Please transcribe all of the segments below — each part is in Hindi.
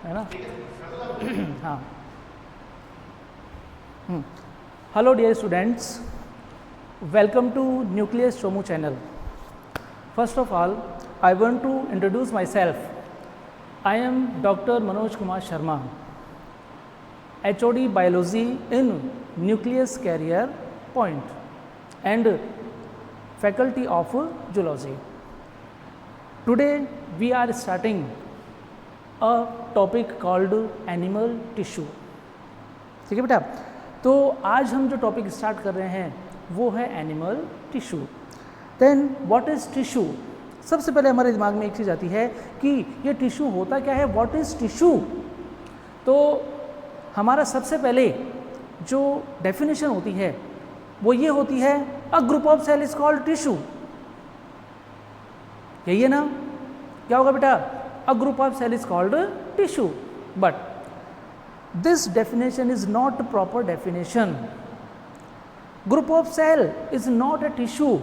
है ना। हाँ, hello dear students, welcome to nucleus Chomu channel. First of all I want to introduce myself. I am doctor Manoj Kumar Sharma, HOD Biology in Nucleus Carrier Point and Faculty of Zoology. Today we are starting a topic called Animal Tissue. ठीक है बेटा, तो आज हम जो टॉपिक स्टार्ट कर रहे हैं वो है animal tissue. Then what is tissue? सबसे पहले हमारे दिमाग में एक चीज़ आती है कि ये टिश्यू होता क्या है, व्हाट इज़ टिश्यू। तो हमारा सबसे पहले जो डेफिनेशन होती है वो ये होती है, a group of cell is called tissue. यही है ना? क्या होगा बेटा? A group of cell is called tissue, but this definition is not proper definition. Group of cell is not a tissue.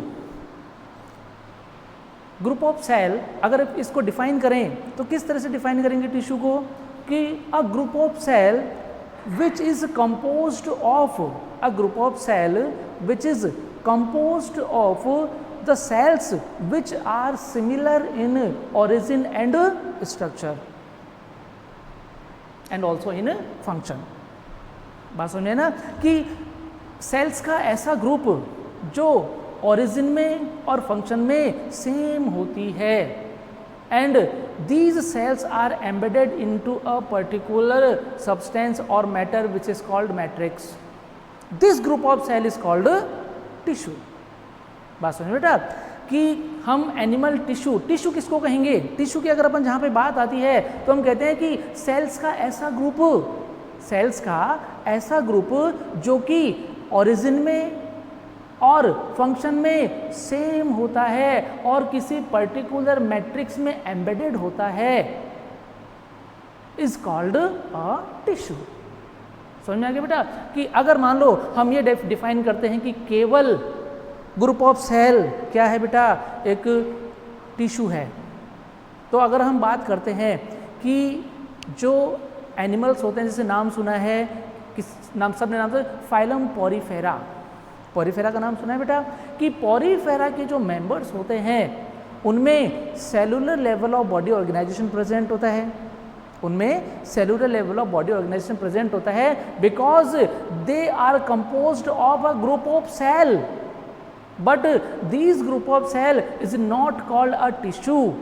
Group of cell अगर इसको डिफाइन करें तो किस तरह से डिफाइन करेंगे टिश्यू को, कि a group of cell which is composed of a group of cell which is composed of the cells which are similar in origin and structure and also in function। बात समझे ना, कि सेल्स का ऐसा ग्रुप जो ओरिजिन में और फंक्शन में सेम होती है, and these cells are embedded into a particular substance or matter which is called matrix. This group of cell is called tissue। बात समझ बेटा, कि हम एनिमल टिश्यू, टिश्यू किसको कहेंगे? टिश्यू की अगर अपन जहाँ पे बात आती है तो हम कहते हैं कि सेल्स का ऐसा ग्रुप, सेल्स का ऐसा ग्रुप जो कि ओरिजिन में और फंक्शन में सेम होता है और किसी पर्टिकुलर मैट्रिक्स में एम्बेडेड होता है, इज कॉल्ड अ टिश्यू। समझ में आ गया बेटा, कि अगर मान लो हम ये डिफाइन करते हैं कि केवल ग्रुप ऑफ सेल क्या है बेटा, एक टिश्यू है, तो अगर हम बात करते हैं कि जो एनिमल्स होते हैं, जैसे नाम सुना है, किस नाम, सबने नाम से फाइलम पॉरीफेरा, पॉरीफेरा का नाम सुना है बेटा, कि पॉरीफेरा के जो मेंबर्स होते हैं उनमें cellular level of body organisation present होता है, उनमें cellular level of body organisation present होता है, because they are composed of a group of cell, but this group of cell is not called a tissue.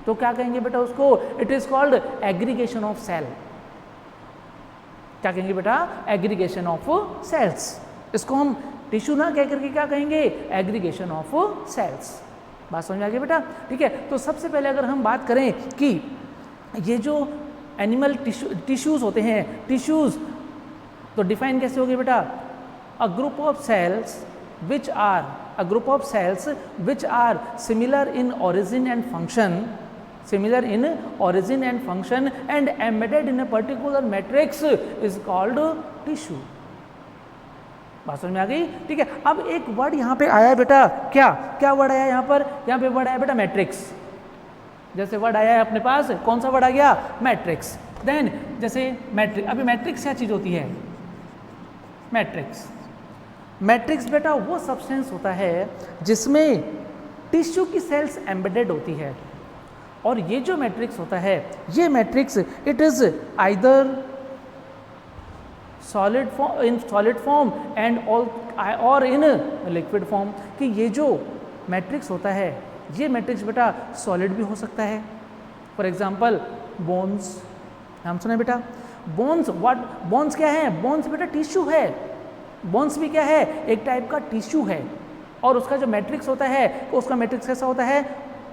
तो क्या कहेंगे बेटा उसको? It is called aggregation of cell. क्या कहेंगे बेटा? Aggregation of cells. इसको हम टिश्यू ना कह करके क्या कहेंगे? Aggregation of cells. बात समझ में आ गई बेटा? ठीक है, तो सबसे पहले अगर हम बात करें कि ये जो एनिमल टिश्यूज होते हैं, टिश्यूज तो डिफाइन कैसे होगी बेटा? A group of cells which are, a group of cells which are similar in origin and function, similar in origin and function and embedded in a particular matrix is called tissue। बात समझ में आ गई? ठीक है, अब एक वर्ड यहाँ पे आया है बेटा, क्या क्या वर्ड आया यहाँ पर? यहाँ पे वर्ड आया बेटा मैट्रिक्स। जैसे वर्ड आया है अपने पास, कौन सा वर्ड आ गया? मैट्रिक्स। देन जैसे मैट्रिक्स, अभी मैट्रिक्स क्या चीज़ होती है? मैट्रिक्स, मैट्रिक्स बेटा वो सब्सटेंस होता है जिसमें टिश्यू की सेल्स एम्बेडेड होती है, और ये जो मैट्रिक्स होता है, ये matrix it is either solid form, in solid form and और इन लिक्विड फॉर्म। कि ये जो मैट्रिक्स होता है, ये मैट्रिक्स बेटा सॉलिड भी हो सकता है। फॉर एग्जांपल बोन्स, नाम सुना है बेटा? बोन्स, व्हाट बोन्स क्या है? बोन्स बेटा टिश्यू है। बोन्स भी क्या है? एक टाइप का टिश्यू है, और उसका जो मैट्रिक्स होता है, तो उसका मैट्रिक्स कैसा होता है?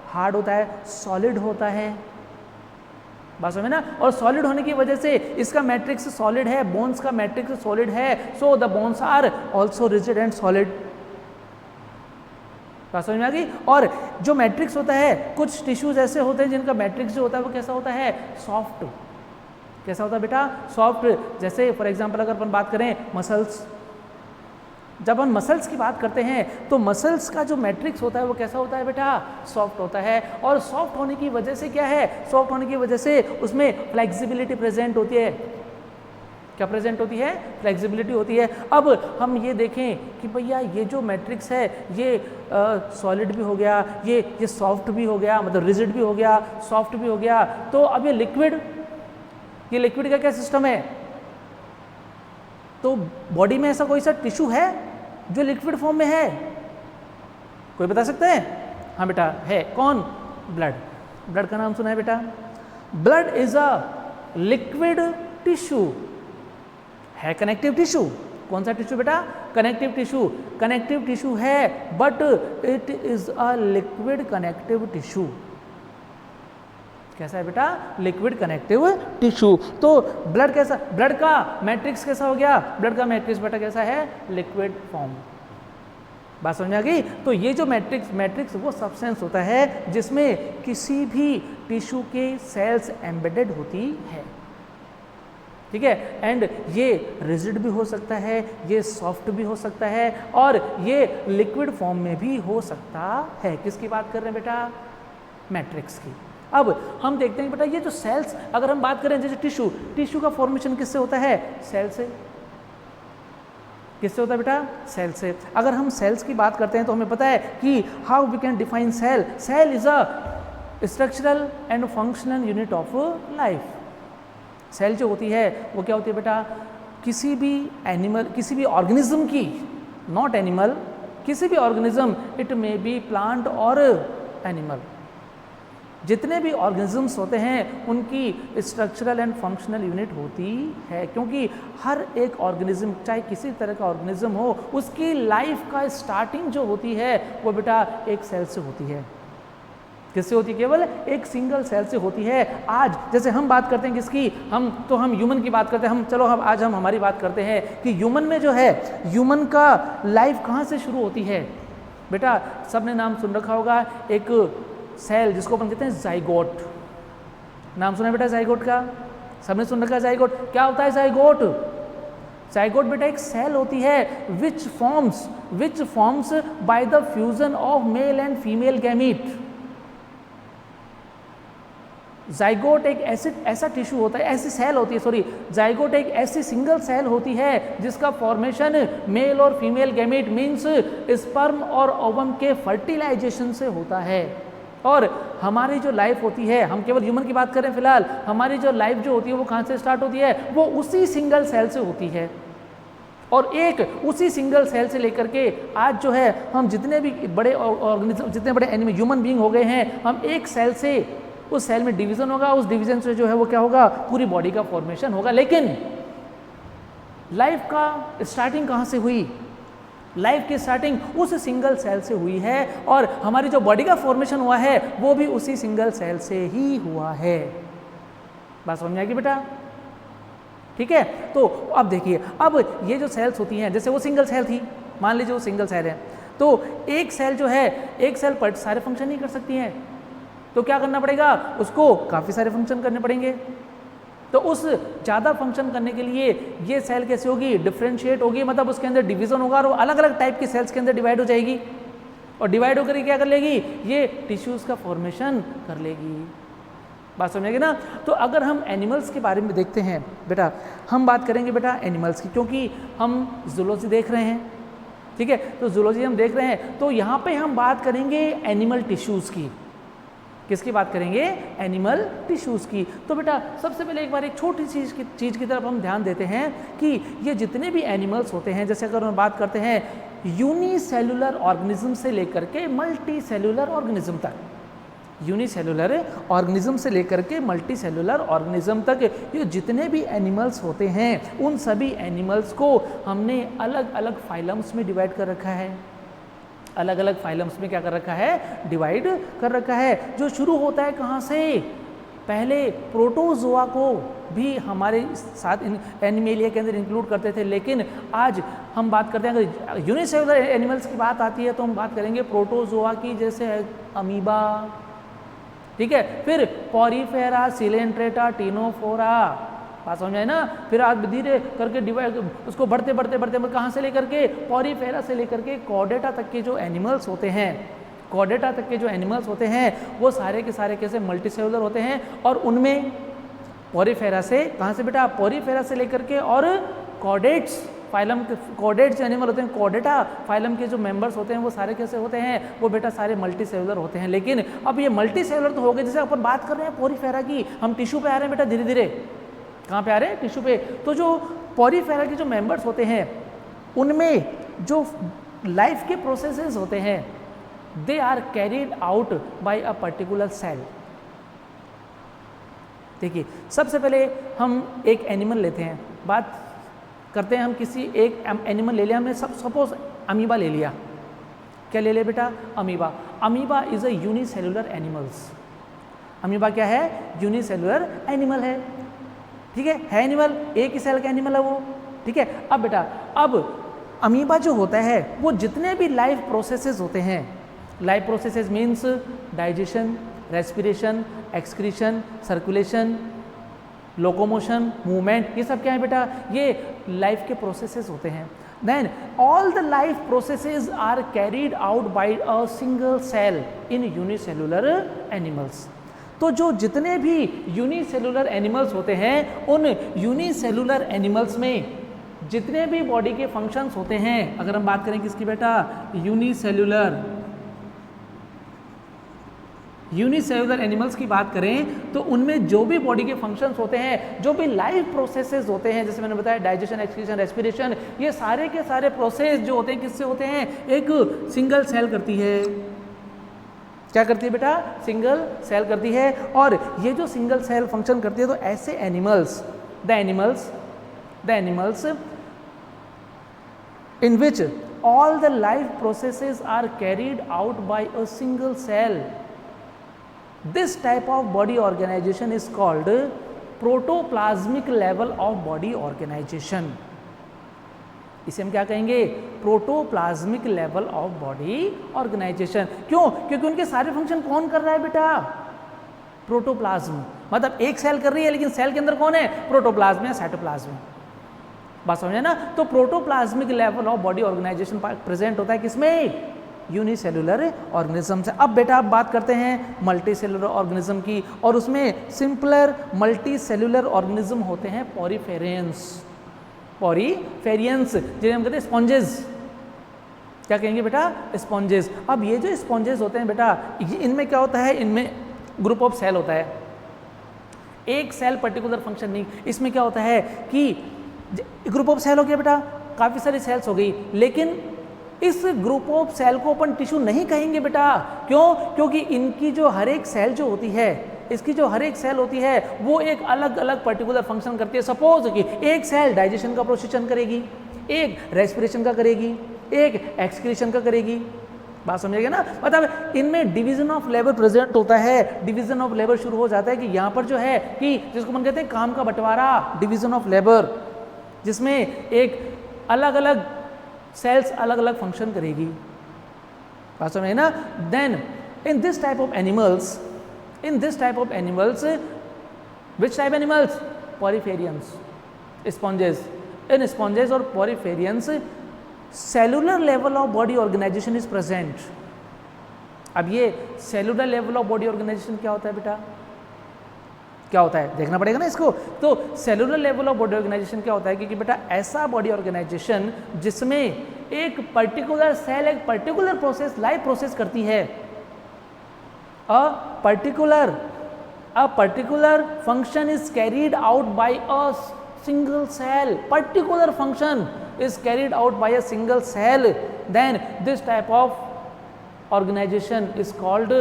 हार्ड होता है, सॉलिड होता है। बात समझ ना? और सॉलिड होने की वजह से इसका मैट्रिक्स सॉलिड है, बोन्स का मैट्रिक्स सॉलिड है, so the bones are also rigid and solid. बात समझ में आ गई? और जो मैट्रिक्स होता है, कुछ टिश्यूज ऐसे होते हैं जिनका मैट्रिक्स जो होता है वो कैसा होता है? सॉफ्ट। कैसा होता है बेटा? सॉफ्ट। जैसे फॉर एग्जांपल अगर अपन बात करें मसल्स, जब हम मसल्स की बात करते हैं तो मसल्स का जो मैट्रिक्स होता है वो कैसा होता है बेटा, सॉफ्ट होता है। और सॉफ्ट होने की वजह से क्या है, सॉफ्ट होने की वजह से उसमें फ्लेक्सिबिलिटी प्रेजेंट होती है। क्या प्रेजेंट होती है, फ्लेक्सिबिलिटी होती है। अब हम ये देखें कि भैया ये जो मैट्रिक्स है ये सॉलिड भी हो गया, ये सॉफ्ट भी हो गया, मतलब रिजिड भी हो गया, सॉफ्ट भी हो गया, तो अब ये लिक्विड का क्या सिस्टम है? तो बॉडी में ऐसा कोई सा टिश्यू है जो लिक्विड फॉर्म में है? कोई बता सकते हैं? हाँ बेटा है, कौन? ब्लड। ब्लड का नाम सुना है बेटा? Blood is a liquid tissue, है कनेक्टिव टिश्यू। कौन सा टिश्यू बेटा? Connective tissue. कनेक्टिव टिश्यू है but it is a liquid connective tissue. कैसा है बेटा? Liquid connective tissue. तो ब्लड कैसा, ब्लड का मैट्रिक्स कैसा हो गया? ब्लड का मैट्रिक्स बेटा कैसा है? Liquid form. बात समझ आ गई? तो ये जो मैट्रिक्स वो सब्सटेंस होता है जिसमें किसी भी टिश्यू के सेल्स एम्बेडेड होती है, ठीक है। एंड ये रिजिड भी हो सकता है, ये सॉफ्ट भी हो सकता है, और ये लिक्विड फॉर्म में भी हो सकता है। किसकी बात कर रहे हैं बेटा? मैट्रिक्स की। अब हम देखते हैं बेटा ये जो सेल्स, अगर हम बात करें जैसे टिश्यू का फॉर्मेशन किससे होता है? सेल से। किससे होता है बेटा? सेल से। अगर हम सेल्स की बात करते हैं तो हमें पता है कि how we can define cell. Cell is a structural and functional unit of life. Cell जो होती है वो क्या होती है बेटा? किसी भी एनिमल, किसी भी ऑर्गेनिज्म की, नॉट एनिमल, किसी भी organism, it may be plant और एनिमल, जितने भी ऑर्गेनिजम्स होते हैं उनकी स्ट्रक्चरल एंड फंक्शनल यूनिट होती है। क्योंकि हर एक ऑर्गेनिज्म, चाहे किसी तरह का ऑर्गेनिज्म हो, उसकी लाइफ का स्टार्टिंग जो होती है वो बेटा एक सेल से होती है। किससे होती है? केवल एक सिंगल सेल से होती है। आज जैसे हम बात करते हैं किसकी, हम ह्यूमन की बात करते हैं। चलो आज हम हमारी बात करते हैं कि ह्यूमन में जो है, ह्यूमन का लाइफ कहाँ से शुरू होती है बेटा? सबने नाम सुन रखा होगा एक सेल जिसको अपन कहते हैं जाइगोट। नाम सुना है बेटा जाइगोट का? सबने सुन रखा है जाइगोट। क्या होता है जाइगोट? जाइगोट बेटा एक सेल होती है which forms by the fusion of male and female gamete. Zygote एक ऐसा टिश्यू होता है, ऐसी सेल होती है, सॉरी, जाइगोट एक ऐसी सिंगल सेल होती है जिसका फॉर्मेशन मेल और फीमेल गैमीट मीन्स स्पर्म और ओवम के फर्टिलाइजेशन से होता है। और हमारी जो लाइफ होती है, हम केवल ह्यूमन की बात करें फिलहाल, हमारी जो लाइफ जो होती है वो कहाँ से स्टार्ट होती है? वो उसी सिंगल सेल से होती है। और एक उसी सिंगल सेल से लेकर के आज जो है हम जितने भी बड़े ऑर्गेनिज्म, जितने बड़े एनिमल, ह्यूमन बीइंग हो गए हैं, हम एक सेल से, उस सेल में डिवीजन होगा, उस डिवीजन से जो है वो क्या होगा? पूरी बॉडी का फॉर्मेशन होगा। लेकिन लाइफ का स्टार्टिंग कहाँ से हुई? लाइफ की स्टार्टिंग उस सिंगल सेल से हुई है, और हमारी जो बॉडी का फॉर्मेशन हुआ है वो भी उसी सिंगल सेल से ही हुआ है। बात समझ में आएगी बेटा? ठीक है। तो अब देखिए, अब ये जो सेल्स होती हैं, जैसे वो सिंगल सेल थी, मान लीजिए वो सिंगल सेल है, तो एक सेल जो है, एक सेल पर सारे फंक्शन नहीं कर सकती हैं, तो क्या करना पड़ेगा? उसको काफ़ी सारे फंक्शन करने पड़ेंगे। तो उस ज़्यादा फंक्शन करने के लिए ये सेल कैसे होगी? डिफ्रेंशिएट होगी, मतलब उसके अंदर डिवीजन होगा और वो अलग अलग टाइप की सेल्स के अंदर डिवाइड हो जाएगी, और डिवाइड होकर क्या कर लेगी? ये टिश्यूज़ का फॉर्मेशन कर लेगी। बात समझेगी ना? तो अगर हम एनिमल्स के बारे में देखते हैं बेटा, हम बात करेंगे बेटा एनिमल्स की, क्योंकि हम जूलॉजी देख रहे हैं, ठीक है। तो जूलॉजी हम देख रहे हैं, तो यहाँ पे हम बात करेंगे एनिमल टिश्यूज़ की। किसकी बात करेंगे? एनिमल टिश्यूज़ की। तो बेटा सबसे पहले एक बार एक छोटी चीज़ की तरफ हम ध्यान देते हैं कि ये जितने भी एनिमल्स होते हैं, जैसे अगर हम बात करते हैं यूनिसेलुलर ऑर्गेनिज्म से लेकर के मल्टी सेलुलर ऑर्गेनिज्म तक, यूनिसेलुलर ऑर्गेनिज्म से लेकर के मल्टी सेलुलर ऑर्गेनिज्म तक, ये जितने भी एनिमल्स होते हैं उन सभी एनिमल्स को हमने अलग अलग फाइलम्स में डिवाइड कर रखा है। अलग अलग फाइलम्स में क्या कर रखा है? डिवाइड कर रखा है। जो शुरू होता है कहाँ से? पहले प्रोटोजोआ को भी हमारे साथ एनिमेलिया के अंदर इंक्लूड करते थे, लेकिन आज हम बात करते हैं, अगर यूनिसेलुलर एनिमल्स की बात आती है तो हम बात करेंगे प्रोटोजोआ की, जैसे अमीबा, ठीक है। फिर पॉरीफेरा, सिलेंट्रेटा, टिनोफोरा, बात समझ आए ना। फिर आप धीरे करके डिवाइड उसको बढ़ते बढ़ते बढ़ते कहाँ से लेकर के पॉरीफेरा से लेकर के कॉर्डेटा तक के जो एनिमल्स होते हैं, कॉर्डेटा तक के जो एनिमल्स होते हैं वो सारे के सारे कैसे मल्टीसेलुलर होते हैं। और उनमें पॉरीफेरा से कहाँ से बेटा, पॉरीफेरा से लेकर के और कॉर्डेट्स फाइलम के कॉर्डेट्स एनिमल होते हैं, कॉर्डेटा फाइलम के जो मेंबर्स होते हैं वो सारे कैसे होते हैं, वो बेटा सारे मल्टीसेलुलर होते हैं। लेकिन अब ये मल्टीसेलुलर तो हो गए, जैसे अपन बात कर रहे हैं पॉरीफेरा की, हम टिश्यू पे आ रहे हैं बेटा धीरे धीरे, कहाँ पे आ रहे हैं, टिश्यू पे। तो जो पॉरीफेरा के जो मेंबर्स होते हैं उनमें जो लाइफ के प्रोसेसेस होते हैं they are carried out by a particular cell. देखिए सबसे पहले हम एक एनिमल लेते हैं, बात करते हैं हम किसी एक एनिमल ले लिया हमने, सपोज अमीबा ले लिया। क्या ले लिया बेटा, amoeba. Amoeba is a unicellular animals. Amoeba क्या है, यूनिसेलुलर एनिमल है, ठीक है एनिमल, एक ही सेल का एनिमल है वो, ठीक है। अब बेटा अब अमीबा जो होता है वो जितने भी लाइफ प्रोसेसेस होते हैं, life processes means digestion, respiration, excretion, circulation, locomotion, movement, ये सब क्या है बेटा, ये लाइफ के प्रोसेसेस होते हैं। Then all the life processes are carried out by a single cell in unicellular animals. तो जो जितने भी यूनिसेलुलर एनिमल्स होते हैं उन यूनिसेलुलर एनिमल्स में जितने भी बॉडी के फंक्शंस होते हैं, अगर हम बात करें किसकी बेटा, यूनिसेलुलर एनिमल्स की बात करें तो उनमें जो भी बॉडी के फंक्शंस होते हैं, जो भी लाइफ प्रोसेसेस होते हैं, जैसे मैंने बताया डाइजेशन, एक्सक्रीशन, रेस्पिरेशन, ये सारे के सारे प्रोसेस जो होते हैं किससे होते हैं, एक सिंगल सेल करती है। क्या करती है बेटा, सिंगल सेल करती है। और ये जो सिंगल सेल फंक्शन करती है तो ऐसे animals, the animals in which all the life processes are carried out by a single cell. This type of body organization is called protoplasmic level of body organization. इसे हम क्या कहेंगे, protoplasmic level of body organisation. क्यों, क्योंकि उनके सारे फंक्शन कौन कर रहा है बेटा, प्रोटोप्लाज्म, मतलब एक सेल कर रही है लेकिन सेल के अंदर कौन है, प्रोटोप्लाज्म या साइटोप्लाज्म। बात समझे ना। तो protoplasmic level of body organisation present होता है किसमें, यूनिसेलुलर ऑर्गेनिज्म से। अब बेटा आप बात करते हैं मल्टी सेलुलर ऑर्गेनिज्म की, और उसमें सिंपलर मल्टी सेलुलर ऑर्गेनिज्म होते हैं पॉरीफेरियंस, जिन्हें हम कहते हैं स्पॉन्जेस। क्या कहेंगे बेटा, स्पॉन्जेस। अब ये जो स्पॉन्जेस होते हैं बेटा, इनमें क्या होता है, इनमें ग्रुप ऑफ सेल होता है, एक सेल पर्टिकुलर फंक्शन नहीं। इसमें क्या होता है कि ग्रुप ऑफ सेल हो गया बेटा, काफ़ी सारी सेल्स हो गई, लेकिन इस ग्रुप ऑफ सेल को अपन टिश्यू नहीं कहेंगे बेटा। क्यों, क्योंकि इनकी जो हर एक सेल जो होती है, इसकी जो हर एक सेल होती है वो एक अलग अलग पर्टिकुलर फंक्शन करती है। सपोज कि एक सेल डाइजेशन का प्रोसेशन करेगी, एक रेस्पिरेशन का करेगी, एक एक्सक्रीशन का करेगी। बात समझिएगा ना। मतलब इनमें डिवीजन ऑफ लेबर प्रेजेंट होता है। डिवीजन ऑफ लेबर शुरू हो जाता है कि यहाँ पर जो है कि जिसको हम कहते हैं काम का बंटवारा, डिवीजन ऑफ लेबर, जिसमें एक अलग अलग सेल्स अलग अलग फंक्शन करेगी। बात समझ ना। Then in this type of animals, which type animals, poriferans, sponges. In sponges और poriferans cellular level of body organisation is present. अब ये cellular level of body organisation क्या होता है बेटा, क्या होता है देखना पड़ेगा ना इसको। तो cellular level of body organisation क्या होता है, क्योंकि बेटा ऐसा बॉडी ऑर्गेनाइजेशन जिसमें एक पर्टिकुलर सेल एक पर्टिकुलर प्रोसेस, लाइफ प्रोसेस करती है। A particular function is carried out by a single cell, particular function is carried out by a single cell, then this type of organization is called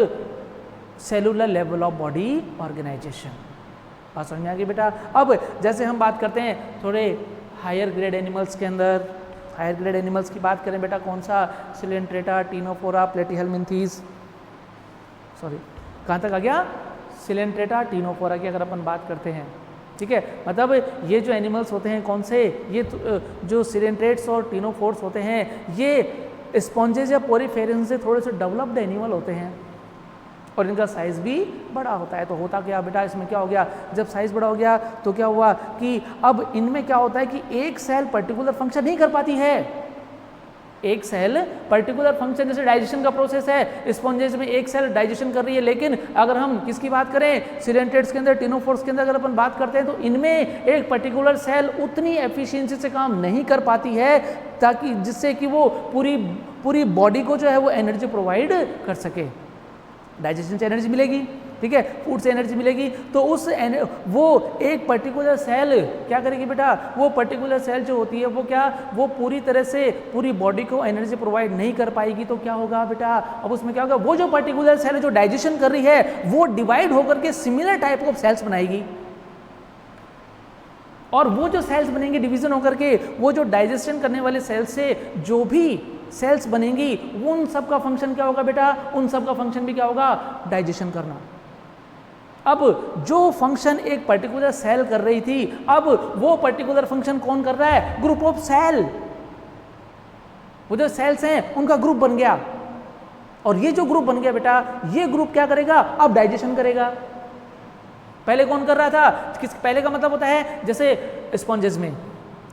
cellular level of body organization। बात समझ में आ गई बेटा। अब जैसे हम बात करते हैं थोड़े हायर ग्रेड एनिमल्स के अंदर, हायर ग्रेड एनिमल्स की बात करें बेटा, कौन सा, सिलेंट्रेटा, टीनोफोरा, प्लेटीहेलमिन्थीज, सॉरी कहाँ तक आ गया, सिलेंट्रेटा, टीनोफोरा की अगर अपन बात करते हैं, ठीक है। मतलब ये जो एनिमल्स होते हैं कौन से, ये जो सिलेंट्रेट्स और टीनोफोर्स होते हैं ये स्पॉन्जेस या पॉरीफेरियंस से थोड़े से डेवलप्ड एनिमल होते हैं। और इनका साइज भी बड़ा होता है। तो होता क्या बेटा, इसमें क्या हो गया, जब साइज बड़ा हो गया तो क्या हुआ कि अब इनमें क्या होता है कि एक सेल पर्टिकुलर फंक्शन नहीं कर पाती है। एक सेल पर्टिकुलर फंक्शन, जैसे डाइजेशन का प्रोसेस है, स्पॉन्जेस में एक सेल डाइजेशन कर रही है, लेकिन अगर हम किसकी बात करें, सिलेंटेड्स के अंदर, टिनोफोर्स के अंदर अगर अपन बात करते हैं तो इनमें एक पर्टिकुलर सेल उतनी एफिशिएंसी से काम नहीं कर पाती है ताकि जिससे कि वो पूरी बॉडी को जो है वो एनर्जी प्रोवाइड कर सके। डाइजेशन से एनर्जी मिलेगी, ठीक है, फूड से एनर्जी मिलेगी, तो वो एक पर्टिकुलर सेल क्या करेगी बेटा, वो पर्टिकुलर सेल जो होती है वो पूरी तरह से पूरी बॉडी को एनर्जी प्रोवाइड नहीं कर पाएगी। तो क्या होगा बेटा, अब उसमें क्या होगा, वो जो पर्टिकुलर सेल जो डाइजेशन कर रही है वो डिवाइड होकर के सिमिलर टाइप ऑफ सेल्स बनाएगी, और वो जो सेल्स बनेंगे डिवीजन होकर के, वो जो डाइजेशन करने वाले सेल्स से जो भी सेल्स बनेंगी उन सब का फंक्शन क्या होगा बेटा, उन सब का फंक्शन भी क्या होगा, डाइजेशन करना। अब जो फंक्शन एक पर्टिकुलर सेल कर रही थी, अब वो पर्टिकुलर फंक्शन कौन कर रहा है, ग्रुप ऑफ सेल, वो जो सेल्स हैं उनका ग्रुप बन गया, और ये जो ग्रुप बन गया बेटा, ये ग्रुप क्या करेगा, अब डाइजेशन करेगा। पहले कौन कर रहा था, पहले का मतलब होता है जैसे स्पॉन्जेस में,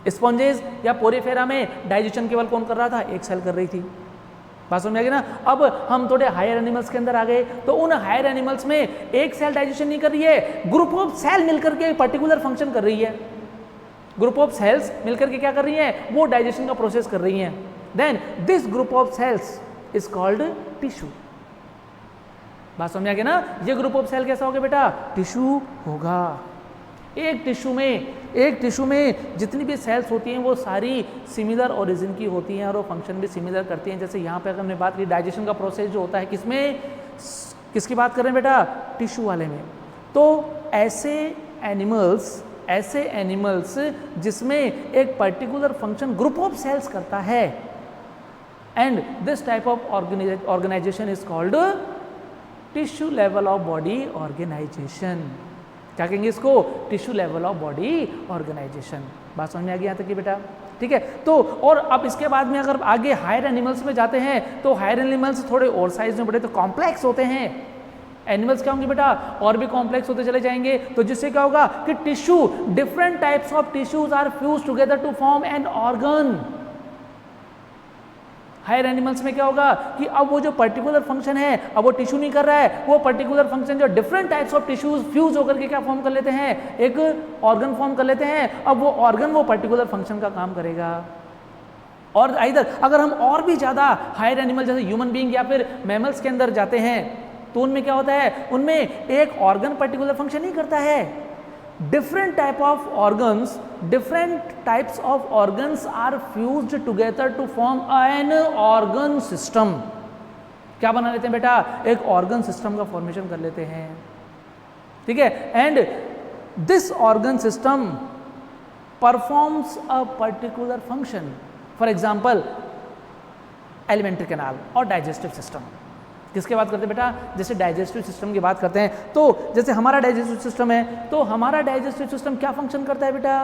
स्पॉन्जेस या पोरीफेरा में डाइजेशन केवल कौन कर रहा था, एक सेल कर रही थी। बात समझ आ गई ना। अब हम थोड़े हायर एनिमल्स के अंदर आ गए, तो उन हायर एनिमल्स में एक सेल डाइजेशन नहीं कर रही है, ग्रुप ऑफ सेल मिलकर के पर्टिकुलर फंक्शन कर रही है। ग्रुप ऑफ सेल्स मिलकर के क्या कर रही हैं, वो डाइजेशन का प्रोसेस कर रही हैं। Then this group of cells is called tissue. बात समझ आ गई ना। ये ग्रुप ऑफ सेल कैसा होगा बेटा, टिश्यू होगा। एक टिश्यू में जितनी भी सेल्स होती हैं वो सारी सिमिलर ओरिजिन की होती हैं और वो फंक्शन भी सिमिलर करती हैं। जैसे यहाँ पे अगर हमने बात की डाइजेशन का प्रोसेस जो होता है किसमें, किसकी बात कर रहे हैं बेटा, टिश्यू वाले में। तो ऐसे एनिमल्स जिसमें एक particular function group of cells करता है, and this type of organisation is called tissue level of body organisation. क्या कहेंगे इसको, tissue level of body organisation. बात समझ में आ गई यहाँ तक की बेटा, ठीक है। तो और अब इसके बाद में अगर आगे हायर एनिमल्स में जाते हैं तो हायर एनिमल्स थोड़े और साइज में बड़े तो कॉम्प्लेक्स होते हैं। एनिमल्स क्या होंगे बेटा, और भी कॉम्प्लेक्स होते चले जाएंगे। तो जिससे क्या होगा कि tissue, different types of tissues are fuse together to form an organ. Higher animals में क्या होगा कि अब वो जो पर्टिकुलर फंक्शन है अब वो टिश्यू नहीं कर रहा है, वो पर्टिकुलर फंक्शन जो different types of tissues fuse होकर के क्या फॉर्म कर लेते हैं, एक ऑर्गन फॉर्म कर लेते हैं। अब वो ऑर्गन वो पर्टिकुलर फंक्शन का काम करेगा। और इधर अगर हम और भी ज़्यादा हायर एनिमल जैसे ह्यूमन बीइंग या फिर मैमल्स के अंदर जाते हैं तो उनमें क्या होता है, उनमें एक ऑर्गन पर्टिकुलर फंक्शन नहीं करता है। different types of organs are fused together to form an organ system। क्या बना लेते हैं बेटा, एक ऑर्गन सिस्टम का फॉर्मेशन कर लेते हैं, ठीक है। And this organ system performs a particular function, for example alimentary canal और डाइजेस्टिव सिस्टम। किसकी बात करते हैं बेटा, जैसे डाइजेस्टिव सिस्टम की बात करते हैं तो जैसे हमारा डाइजेस्टिव सिस्टम है, तो हमारा डाइजेस्टिव सिस्टम क्या फंक्शन करता है बेटा,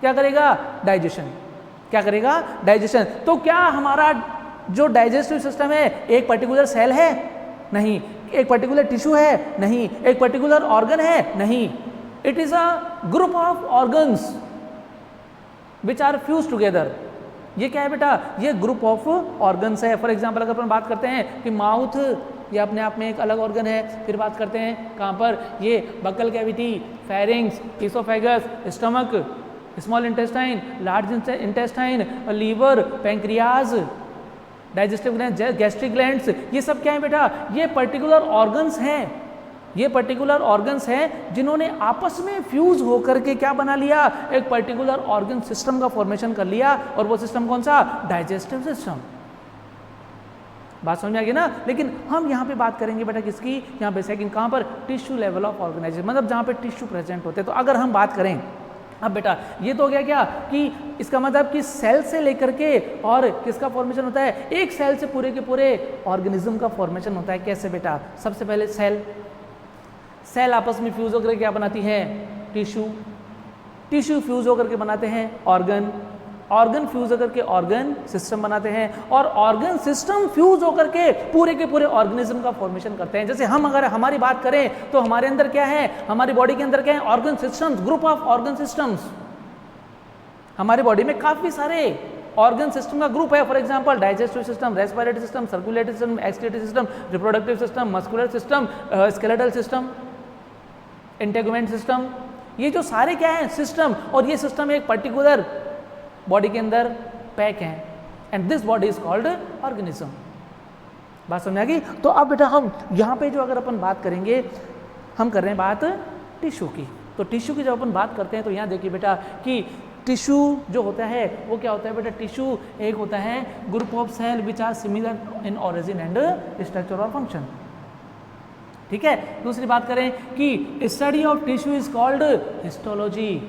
क्या करेगा, डाइजेशन। क्या करेगा, डाइजेशन। तो क्या हमारा जो डाइजेस्टिव सिस्टम है एक पर्टिकुलर सेल है, नहीं। एक पर्टिकुलर टिश्यू है, नहीं। एक पर्टिकुलर ऑर्गन है, नहीं। It is a group of organs which are fuse together. ये क्या है बेटा, ये ग्रुप ऑफ ऑर्गन्स है। फॉर एग्जांपल अगर अपन बात करते हैं कि माउथ ये अपने आप में एक अलग ऑर्गन है, फिर बात करते हैं कहाँ पर, ये buccal cavity, pharynx, oesophagus, stomach, small intestine, large intestine, liver, pancreas, digestive gland, gastric glands, ये सब क्या है बेटा, ये पर्टिकुलर ऑर्गन्स हैं। ये पर्टिकुलर ऑर्गन्स हैं जिन्होंने आपस में फ्यूज होकर के क्या बना लिया, एक पर्टिकुलर ऑर्गन सिस्टम का फॉर्मेशन कर लिया। और वो सिस्टम कौन सा, डाइजेस्टिव सिस्टम। बात समझ में आ गई ना। लेकिन हम यहाँ पे बात करेंगे बेटा किसकी, यहाँ पे सेकंड कहाँ पर, टिश्यू लेवल ऑफ ऑर्गेनाइजेशन, मतलब जहाँ पे टिश्यू प्रेजेंट होते हैं। तो अगर हम बात करें अब बेटा, ये तो हो गया क्या कि इसका मतलब कि सेल से लेकर के और किसका फॉर्मेशन होता है, एक सेल से पूरे के पूरे ऑर्गेनिज्म का फॉर्मेशन होता है। कैसे बेटा, सबसे पहले सेल आपस में फ्यूज होकर क्या बनाती है, टिश्यू। टिश्यू फ्यूज होकर के बनाते हैं ऑर्गन। ऑर्गन फ्यूज होकर के ऑर्गन सिस्टम बनाते हैं और ऑर्गन सिस्टम फ्यूज होकर के पूरे ऑर्गेनिज्म का फॉर्मेशन करते हैं। जैसे हम अगर हमारी बात करें तो हमारे अंदर क्या है, हमारी बॉडी के अंदर क्या है, organ systems, group of organ systems. हमारी बॉडी में काफी सारे ऑर्गन सिस्टम का ग्रुप है। For example digestive system, respiratory system, circulatory system, excretory system, reproductive system, muscular system, skeletal system, integument system, ये जो सारे क्या हैं सिस्टम, और ये सिस्टम एक पर्टिकुलर बॉडी के अंदर पैक हैं and this body is called organism. बात समझ आ गई? तो अब बेटा हम यहाँ पे जो अगर अपन बात करेंगे, हम कर रहे हैं बात टिश्यू की। तो टिश्यू की जब अपन बात करते हैं तो यहाँ देखिए बेटा कि टिश्यू जो होता है वो क्या होता है बेटा, टिश्यू एक होता है group of cell which are similar in origin and structure और फंक्शन। ठीक है, दूसरी बात करें कि study of tissue is called histology.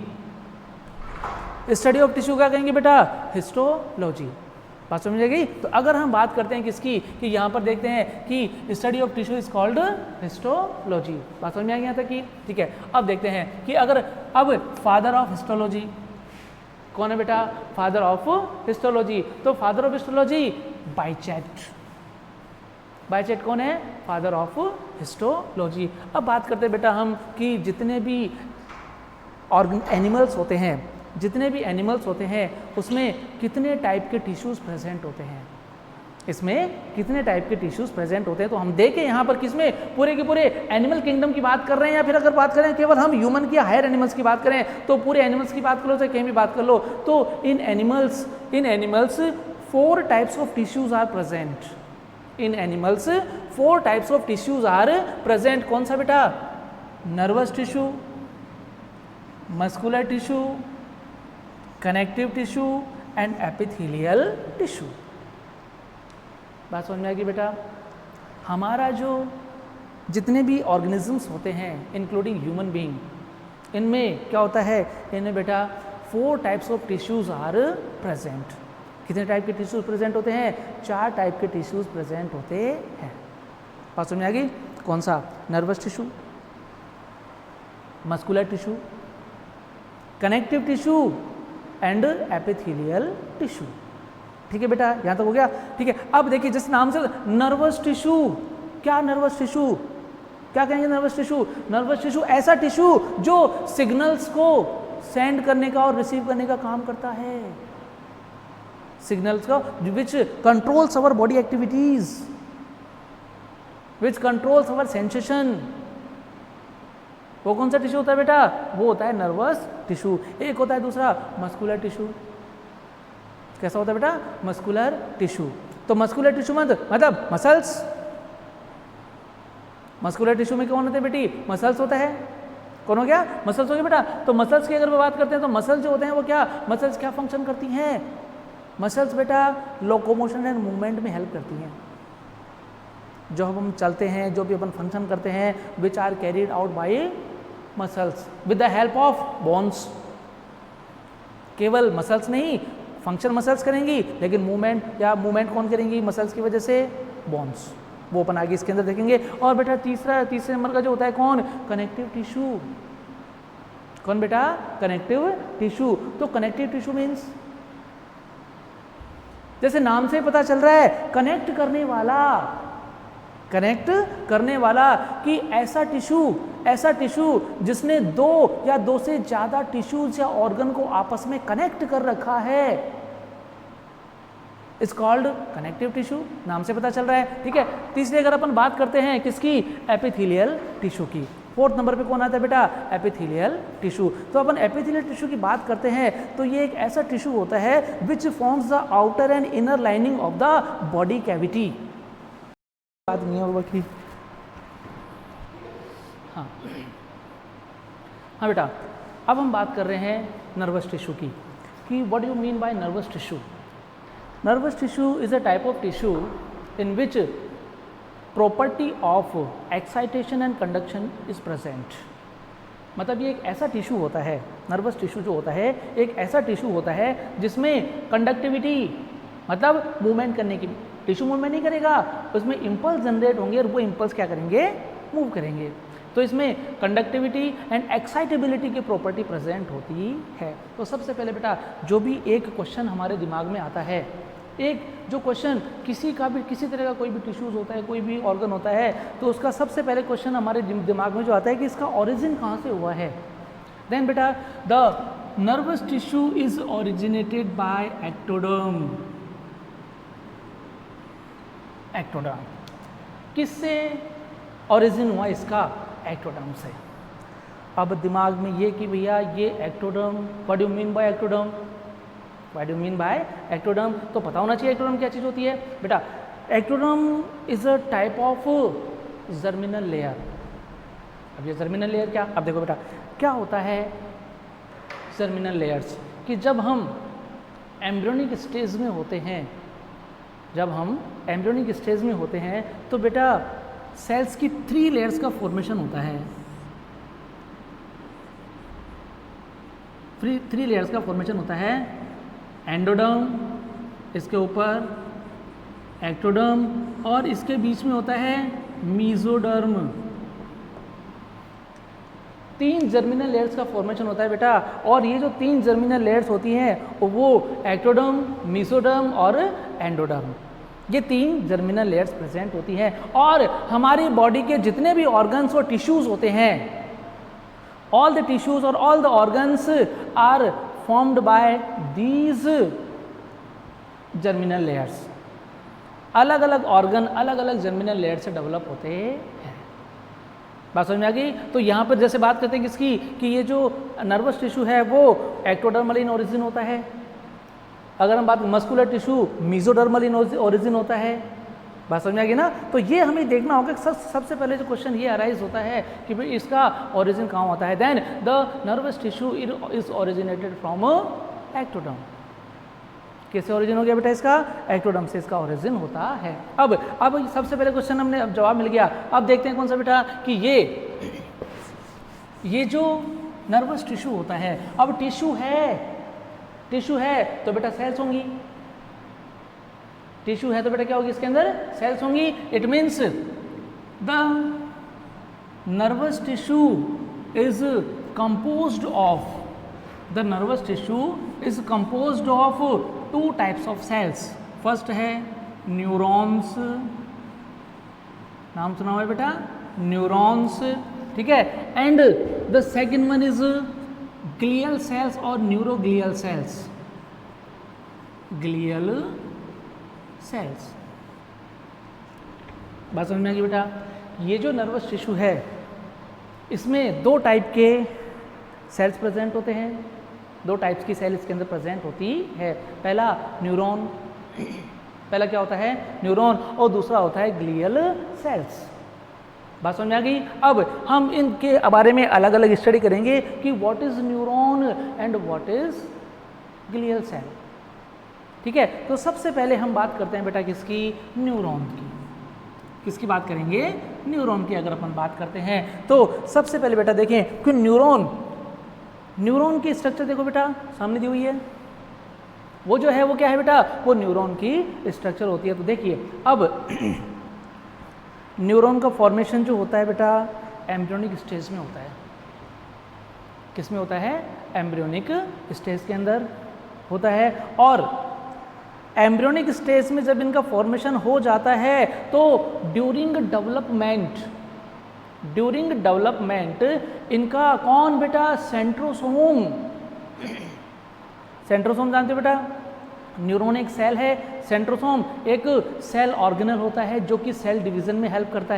Study of tissue क्या कहेंगे बेटा, हिस्टोलॉजी। बात समझ गई? तो अगर हम बात करते हैं किसकी, कि यहाँ पर देखते हैं कि study of tissue is called histology. बात समझ में आ गया था कि ठीक है। अब देखते हैं कि अगर अब फादर ऑफ हिस्टोलॉजी कौन है बेटा, फादर ऑफ हिस्टोलॉजी। तो फादर ऑफ हिस्टोलॉजी बाइचेट। बाइचेट कौन है, फादर ऑफ हिस्टोलॉजी। अब बात करते हैं बेटा हम कि जितने भी एनिमल्स होते हैं, जितने भी एनिमल्स होते हैं उसमें कितने टाइप के टिश्यूज़ प्रेजेंट होते हैं, इसमें कितने टाइप के टिश्यूज़ प्रेजेंट होते हैं। तो हम देखें यहाँ पर किसमें, पूरे के पूरे एनिमल किंगडम की बात कर रहे हैं, या फिर अगर बात करें केवल हम ह्यूमन की हायर एनिमल्स की बात करें तो पूरे एनिमल्स की बात कर लो चाहे कहीं भी बात कर लो, तो in animals 4 types of tissues are present. In animals 4 types of tissues are present. कौन सा बेटा, nervous tissue, muscular tissue, connective tissue and epithelial tissue. बात समझ में आ गई बेटा? हमारा जो जितने भी ऑर्गेनिजम्स होते हैं इंक्लूडिंग ह्यूमन बीइंग, इनमें क्या होता है, इनमें बेटा 4 types of tissues are present. कितने टाइप के टिश्यूज़ प्रेजेंट होते हैं, 4 टाइप के टिश्यूज़ प्रेजेंट होते हैं। बात समझ में आ गई? कौन सा, nervous tissue, muscular tissue, connective tissue and epithelial tissue. ठीक है बेटा, यहाँ तक हो गया? ठीक है। अब देखिए जिस नाम से नर्वस टिश्यू, क्या नर्वस टिश्यू, क्या कहेंगे नर्वस टिश्यू? नर्वस टिश्यू ऐसा टिश्यू जो सिग्नल्स को सेंड करने का और रिसीव करने का काम करता है, सिग्नल्स का, विच controls our body activities, which controls our sensation. वो कौन सा टिश्यू होता है बेटा, वो होता है नर्वस टिश्यू। एक होता है दूसरा मस्कुलर टिश्यू। कैसा होता है बेटा, मस्कुलर टिश्यू। तो मस्कुलर टिश्यू मतलब मसल्स। मस्कुलर टिश्यू में कौन होते हैं बेटी, मसल्स होता है। कौन हो गया, मसल्स हो गया बेटा। तो मसल्स की अगर बात करते हैं तो मसल्स जो होते हैं वो क्या, मसल्स क्या फंक्शन करती हैं, मसल्स बेटा लोकोमोशन एंड मूवमेंट में हेल्प करती हैं। जो हम चलते हैं, जो भी अपन फंक्शन करते हैं, which are carried out by muscles with the help of bones. केवल मसल्स नहीं, फंक्शन मसल्स करेंगी लेकिन मूवमेंट या मूवमेंट कौन करेंगी, मसल्स की वजह से बोन्स। वो अपन आगे इसके अंदर देखेंगे। और बेटा तीसरे नंबर का जो होता है कौन, कनेक्टिव टिश्यू। कौन बेटा, कनेक्टिव टिश्यू। तो कनेक्टिव टिश्यू मीन्स जैसे नाम से पता चल रहा है, कनेक्ट करने वाला, कनेक्ट करने वाला, कि ऐसा टिश्यू जिसने 2 या 2 से ज़्यादा टिश्यूज या ऑर्गन को आपस में कनेक्ट कर रखा है, इज कॉल्ड कनेक्टिव टिश्यू। नाम से पता चल रहा है। ठीक है। तीसरी अगर अपन बात करते हैं किसकी, एपिथेलियल टिश्यू की। 4th नंबर पे कौन आता है बेटा, एपिथेलियल टिश्यू। तो अपन एपिथेलियल टिश्यू की बात करते हैं तो ये एक ऐसा टिश्यू होता है which forms the outer and inner lining of the body cavity. बात नहीं है बाकी। हाँ बेटा, अब हम बात कर रहे हैं नर्वस टिश्यू की, कि what do you mean by nervous tissue. Nervous tissue is a type of tissue in which property of excitation and conduction is present. मतलब ये एक ऐसा टिश्यू होता है, नर्वस टिश्यू जो होता है एक ऐसा टिश्यू होता है जिसमें कंडक्टिविटी मतलब मूवमेंट करने की, टिश्यू मूवमेंट नहीं करेगा, उसमें इम्पल्स जनरेट होंगे और वो इम्पल्स क्या करेंगे, मूव करेंगे। तो इसमें कंडक्टिविटी एंड एक्साइटेबिलिटी की प्रॉपर्टी प्रेजेंट होती है। तो सबसे पहले बेटा जो भी एक क्वेश्चन हमारे दिमाग में आता है, एक जो क्वेश्चन किसी तरह का कोई भी टिश्यूज़ होता है, कोई भी ऑर्गन होता है, तो उसका सबसे पहले क्वेश्चन हमारे दिमाग में जो आता है कि इसका ओरिजिन कहाँ से हुआ है। देन बेटा the nervous tissue is originated by ectoderm. Ectoderm किससे ओरिजिन हुआ इसका? एक्टोडर्म से। अब दिमाग में ये कि भैया ये ectoderm, what do you mean by ectoderm, what do you mean by ectoderm, तो पता होना चाहिए एक्टोडर्म क्या चीज़ होती है। बेटा ectoderm is a type of germinal layer. अब ये जर्मिनल लेयर क्या, अब देखो बेटा क्या होता है जर्मिनल लेयर्स, कि जब हम एम्ब्रियोनिक स्टेज में होते हैं, जब हम एम्ब्रियोनिक स्टेज में होते हैं तो बेटा सेल्स की 3 लेयर्स का फॉर्मेशन होता है। 3 लेयर्स का फॉर्मेशन होता है। एंडोडर्म, इसके ऊपर एक्टोडर्म और इसके बीच में होता है मीजोडर्म। 3 जर्मिनल लेयर्स का फॉर्मेशन होता है बेटा, और ये जो 3 जर्मिनल लेयर्स होती हैं वो एक्टोडर्म, मीजोडर्म और एंडोडर्म, ये 3 जर्मिनल लेयर्स प्रेजेंट होती हैं। और हमारी बॉडी के जितने भी ऑर्गन्स और टिश्यूज होते हैं, ऑल द टिश्यूज और all the organs are formed by these germinal layers. अलग अलग ऑर्गन अलग अलग जर्मिनल लेयर से डेवलप होते हैं। बात समझ में आ गई? तो यहाँ पर जैसे बात करते हैं किसकी, कि ये जो नर्वस टिश्यू है वो एक्टोडर्मल इन ओरिजिन होता है। अगर हम बात muscular tissue mesodermal in origin होता है। बात समझ में आ गई ना? तो ये हमें देखना होगा कि सबसे पहले जो क्वेश्चन ये अराइज होता है कि भाई इसका ओरिजिन कहाँ होता है। Then the nervous tissue is originated from ectoderm. किससे ओरिजिन हो गया बेटा इसका? एक्टोडर्म से इसका ओरिजिन होता है। अब सबसे पहले क्वेश्चन हमने अब जवाब मिल गया। अब देखते हैं कौन सा बेटा, कि ये जो नर्वस टिश्यू होता है, अब टिश्यू है तो बेटा सेल्स होंगी। टिश्यू है तो बेटा क्या होगी, इसके अंदर सेल्स होंगी। It means the nervous tissue is composed of two types of cells. First है न्यूरॉन्स, नाम सुना हुआ है बेटा, न्यूरॉन्स, ठीक है। And the second one is glial cells और न्यूरोग्लियल सेल्स। ग्लियल सेल्स, बात समझ में आ गई बेटा? ये जो नर्वस टिश्यू है इसमें 2 टाइप के सेल्स प्रेजेंट होते हैं। 2 टाइप्स की सेल इसके अंदर प्रेजेंट होती है। पहला न्यूरॉन, पहला क्या होता है न्यूरॉन, और दूसरा होता है ग्लियल सेल्स। बात समझ में आ गई? अब हम इनके बारे में अलग अलग स्टडी करेंगे कि what is neuron and what is glial cell, ठीक है। तो सबसे पहले हम बात करते हैं बेटा किसकी, न्यूरॉन की। किसकी बात करेंगे? न्यूरॉन की। अगर अपन बात करते हैं तो सबसे पहले बेटा देखें कि न्यूरॉन की स्ट्रक्चर देखो बेटा, सामने दी हुई है। वो जो है वो क्या है बेटा, वो न्यूरॉन की स्ट्रक्चर होती है। तो देखिए अब न्यूरॉन का फॉर्मेशन जो होता है बेटा एम्ब्रियोनिक स्टेज में होता है। किस में होता है? एम्ब्रियोनिक स्टेज के अंदर होता है। और एम्ब्रियोनिक स्टेज में जब इनका फॉर्मेशन हो जाता है तो ड्यूरिंग डेवलपमेंट इनका कौन बेटा, सेंट्रोसोम। सेंट्रोसोम जानते हो बेटा? न्यूरॉन एक सेल है, सेंट्रोसोम एक सेल ऑर्गेनल होता है जो कि सेल डिवीजन में हेल्प करता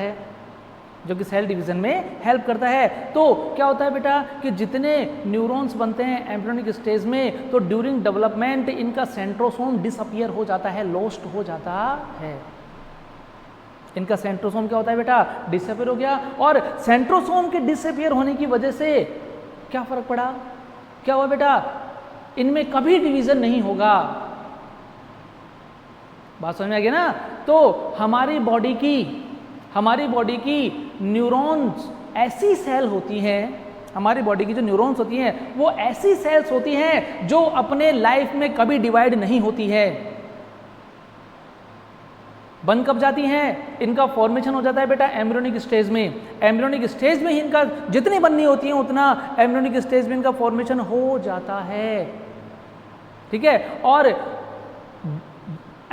है। तो क्या होता है बेटा कि जितने न्यूरॉन्स बनते हैं एम्ब्रियोनिक स्टेज में, तो ड्यूरिंग डेवलपमेंट इनका सेंट्रोसोम डिसअपियर हो जाता है, लॉस्ट हो जाता है। इनका सेंट्रोसोम क्या होता है बेटा, डिसअपियर हो गया। और सेंट्रोसोम के डिसअपियर होने की वजह से क्या फर्क पड़ा, क्या हुआ बेटा, इनमें कभी डिवीजन नहीं होगा। बात समझ में आ गया ना? तो हमारी बॉडी की न्यूरॉन्स ऐसी सेल होती हैं, हमारी बॉडी की जो न्यूरॉन्स होती हैं वो ऐसी सेल्स होती हैं जो अपने लाइफ में कभी डिवाइड नहीं होती है। बन कब जाती हैं? इनका फॉर्मेशन हो जाता है बेटा एम्ब्रियोनिक स्टेज में। एम्ब्रियोनिक स्टेज में ही इनका जितनी बननी होती है उतना एम्ब्रियोनिक स्टेज में इनका फॉर्मेशन हो जाता है, ठीक है। और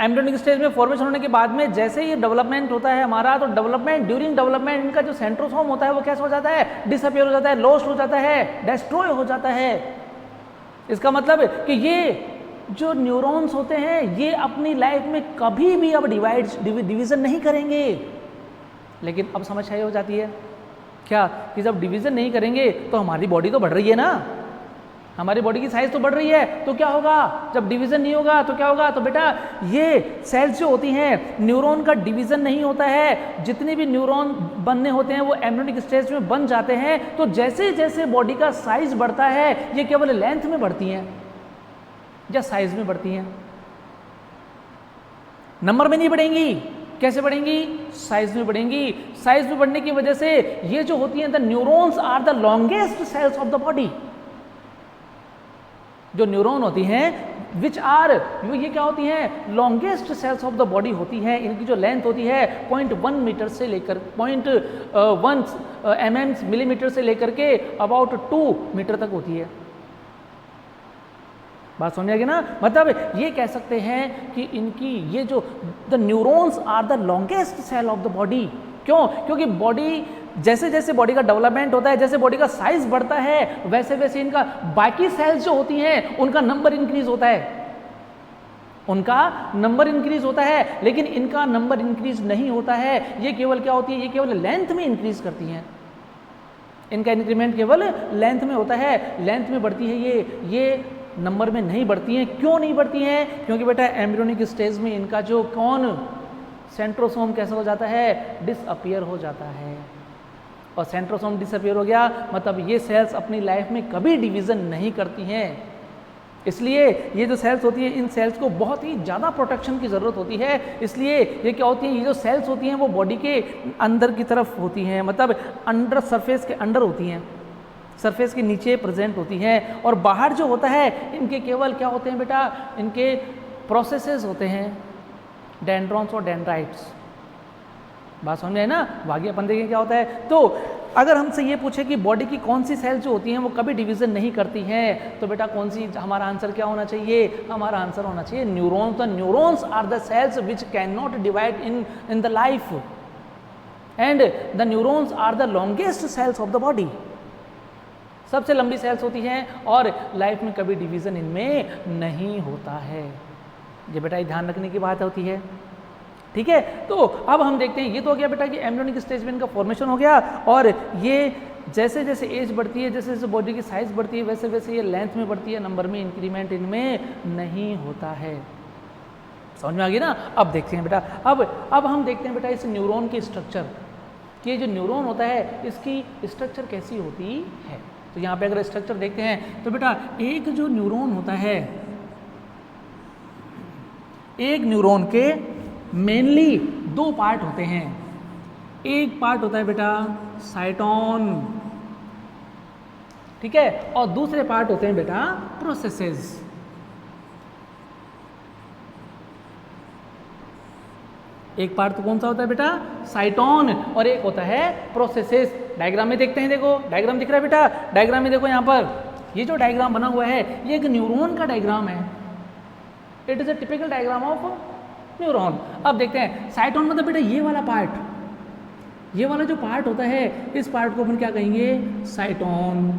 एम्ब्रियोनिक स्टेज में फॉर्मेशन होने के बाद में जैसे ये डेवलपमेंट होता है हमारा, तो डेवलपमेंट ड्यूरिंग डेवलपमेंट इनका जो सेंट्रोसोम होता है वो कैसे हो जाता है? डिसअपियर हो जाता है, लॉस्ट हो जाता है, डिस्ट्रॉय हो जाता है। इसका मतलब कि ये जो न्यूरॉन्स होते हैं ये अपनी लाइफ में कभी भी अब डिवीजन नहीं करेंगे। लेकिन अब समस्या ये हो जाती है क्या कि जब डिवीजन नहीं करेंगे तो हमारी बॉडी तो बढ़ रही है ना, हमारी बॉडी की साइज तो बढ़ रही है, तो क्या होगा? जब डिवीजन नहीं होगा तो क्या होगा? तो बेटा ये सेल्स जो होती हैं, न्यूरॉन का डिवीजन नहीं होता है, जितने भी न्यूरॉन बनने होते हैं वो एम्ब्रियोनिक स्टेज में बन जाते हैं। तो जैसे जैसे बॉडी का साइज बढ़ता है ये केवल लेंथ में बढ़ती हैं या साइज में बढ़ती हैं, नंबर में नहीं बढ़ेंगी। कैसे बढ़ेंगी? साइज में बढ़ेंगी। साइज में बढ़ने की वजह से ये जो होती हैं the neurons are the longest cells of the body. जो न्यूरॉन होती हैं विच आर ये क्या होती हैं? Longest cells of the body होती हैं। इनकी जो लेंथ होती है 0.1 मीटर से लेकर 0.1 मिलीमीटर से लेकर के अबाउट 2 मीटर तक होती है। बात समझ आएगी ना? मतलब ये कह सकते हैं कि इनकी ये जो the neurons are the longest cell of the body. क्यों? क्योंकि बॉडी जैसे जैसे बॉडी का डेवलपमेंट होता है, जैसे बॉडी का साइज बढ़ता है, वैसे वैसे इनका बाकी सेल्स जो होती हैं उनका नंबर इंक्रीज होता है, उनका नंबर इंक्रीज होता है। लेकिन इनका नंबर इंक्रीज नहीं होता है, ये केवल क्या होती है? ये केवल लेंथ में इंक्रीज करती हैं। इनका इंक्रीमेंट केवल लेंथ में होता है, लेंथ में बढ़ती है ये नंबर में नहीं बढ़ती हैं। क्यों नहीं बढ़ती हैं? क्योंकि बेटा एम्ब्रियोनिक स्टेज में इनका जो सेंट्रोसोम कैसा हो जाता है? डिसअपियर हो जाता है। और सेंट्रोसोम डिसअपियर हो गया मतलब ये सेल्स अपनी लाइफ में कभी डिवीजन नहीं करती हैं। इसलिए ये जो सेल्स होती हैं इन सेल्स को बहुत ही ज़्यादा प्रोटेक्शन की ज़रूरत होती है। इसलिए ये क्या होती हैं? ये जो सेल्स होती हैं वो बॉडी के अंदर की तरफ होती हैं, मतलब अंडर सरफेस के अंडर होती हैं, सरफेस के नीचे प्रेजेंट होती हैं। और बाहर जो होता है इनके केवल क्या होते हैं बेटा? इनके प्रोसेसेस होते हैं, डेंड्रॉन्स और डेंड्राइट्स। बात समझ में है ना? आगे अपन देखें क्या होता है। तो अगर हमसे ये पूछे कि बॉडी की कौन सी सेल्स जो होती हैं वो कभी डिवीजन नहीं करती हैं, तो बेटा कौन सी? हमारा आंसर क्या होना चाहिए? हमारा आंसर होना चाहिए neurons. The neurons are the cells which can not divide in the life and the neurons are the longest cells of the body. सबसे लंबी सेल्स होती हैं और लाइफ में कभी डिवीजन इनमें नहीं होता है। ये बेटा ध्यान रखने की बात होती है, ठीक है। तो अब हम देखते हैं, ये तो हो गया बेटा कि एम्ब्रियोनिक स्टेज में इनका फॉर्मेशन हो गया, और ये जैसे जैसे एज बढ़ती है, जैसे जैसे बॉडी की साइज बढ़ती है, वैसे वैसे ये लेंथ में बढ़ती है, नंबर में इंक्रीमेंट इनमें नहीं होता है। समझ में आ गई ना? अब देखते हैं बेटा, अब हम देखते हैं बेटा इस न्यूरॉन के स्ट्रक्चर, कि ये जो न्यूरॉन होता है इसकी स्ट्रक्चर कैसी होती है। तो यहाँ पे अगर स्ट्रक्चर देखते हैं तो बेटा एक जो न्यूरॉन होता है, एक न्यूरॉन के मेनली 2 पार्ट होते हैं। एक पार्ट होता है बेटा साइटोन, ठीक है, और दूसरे पार्ट होते हैं बेटा प्रोसेसेस। एक पार्ट तो कौन सा होता है बेटा? साइटोन, और एक होता है प्रोसेसेस। डायग्राम में देखते हैं, देखो डायग्राम दिख रहा है बेटा, डायग्राम में देखो यहाँ पर ये जो डायग्राम बना हुआ है ये एक न्यूरॉन का डायग्राम है। It is a typical diagram of neuron. अब देखते हैं साइटोन मतलब बेटा ये वाला पार्ट, ये वाला जो पार्ट होता है इस पार्ट को अपन क्या कहेंगे? साइटोन।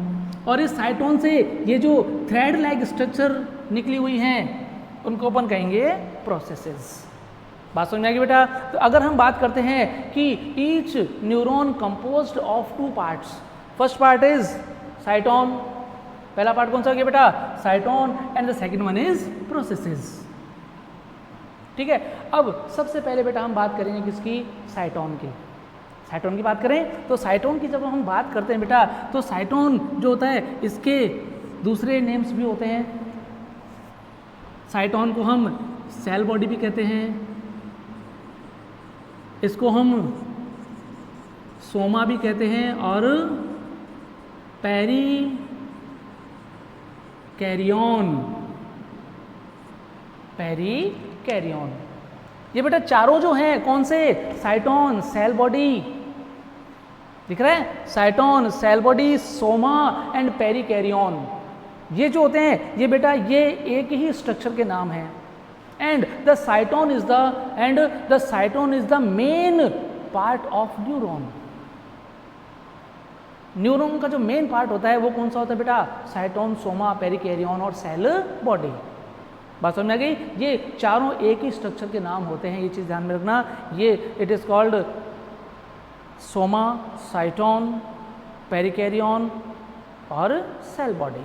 और इस साइटोन से ये जो थ्रेड लाइक स्ट्रक्चर निकली हुई हैं उनको अपन कहेंगे प्रोसेसेस। बात समझ में आएगी बेटा? तो अगर हम बात करते हैं कि each neuron composed of 2 parts, first part is साइटोन, पहला पार्ट कौन सा हो गया बेटा? साइटोन, and the second one is processes, ठीक है। अब सबसे पहले बेटा हम बात करेंगे किसकी? साइटोन की। साइटोन की बात करें तो साइटोन की जब हम बात करते हैं बेटा, तो साइटोन जो होता है इसके दूसरे नेम्स भी होते हैं। साइटोन को हम सेल बॉडी भी कहते हैं, इसको हम सोमा भी कहते हैं, और पेरी कैरियन, ये बेटा चारों जो हैं कौन से, साइटोन, सेल बॉडी, दिख रहा है, cyton, cell body, soma and perikaryon, ये जो होते हैं ये बेटा ये एक ही स्ट्रक्चर के नाम हैं। And the साइटोन is the main part of neuron. Neuron का जो मेन पार्ट होता है वो कौन सा होता है बेटा, साइटोन, सोमा, पेरिकैरियन और सेल बॉडी। बात समझ में आ गई? ये चारों एक ही स्ट्रक्चर के नाम होते हैं, ये चीज़ ध्यान में रखना। ये it is called soma, cyton, perikaryon और सेल बॉडी।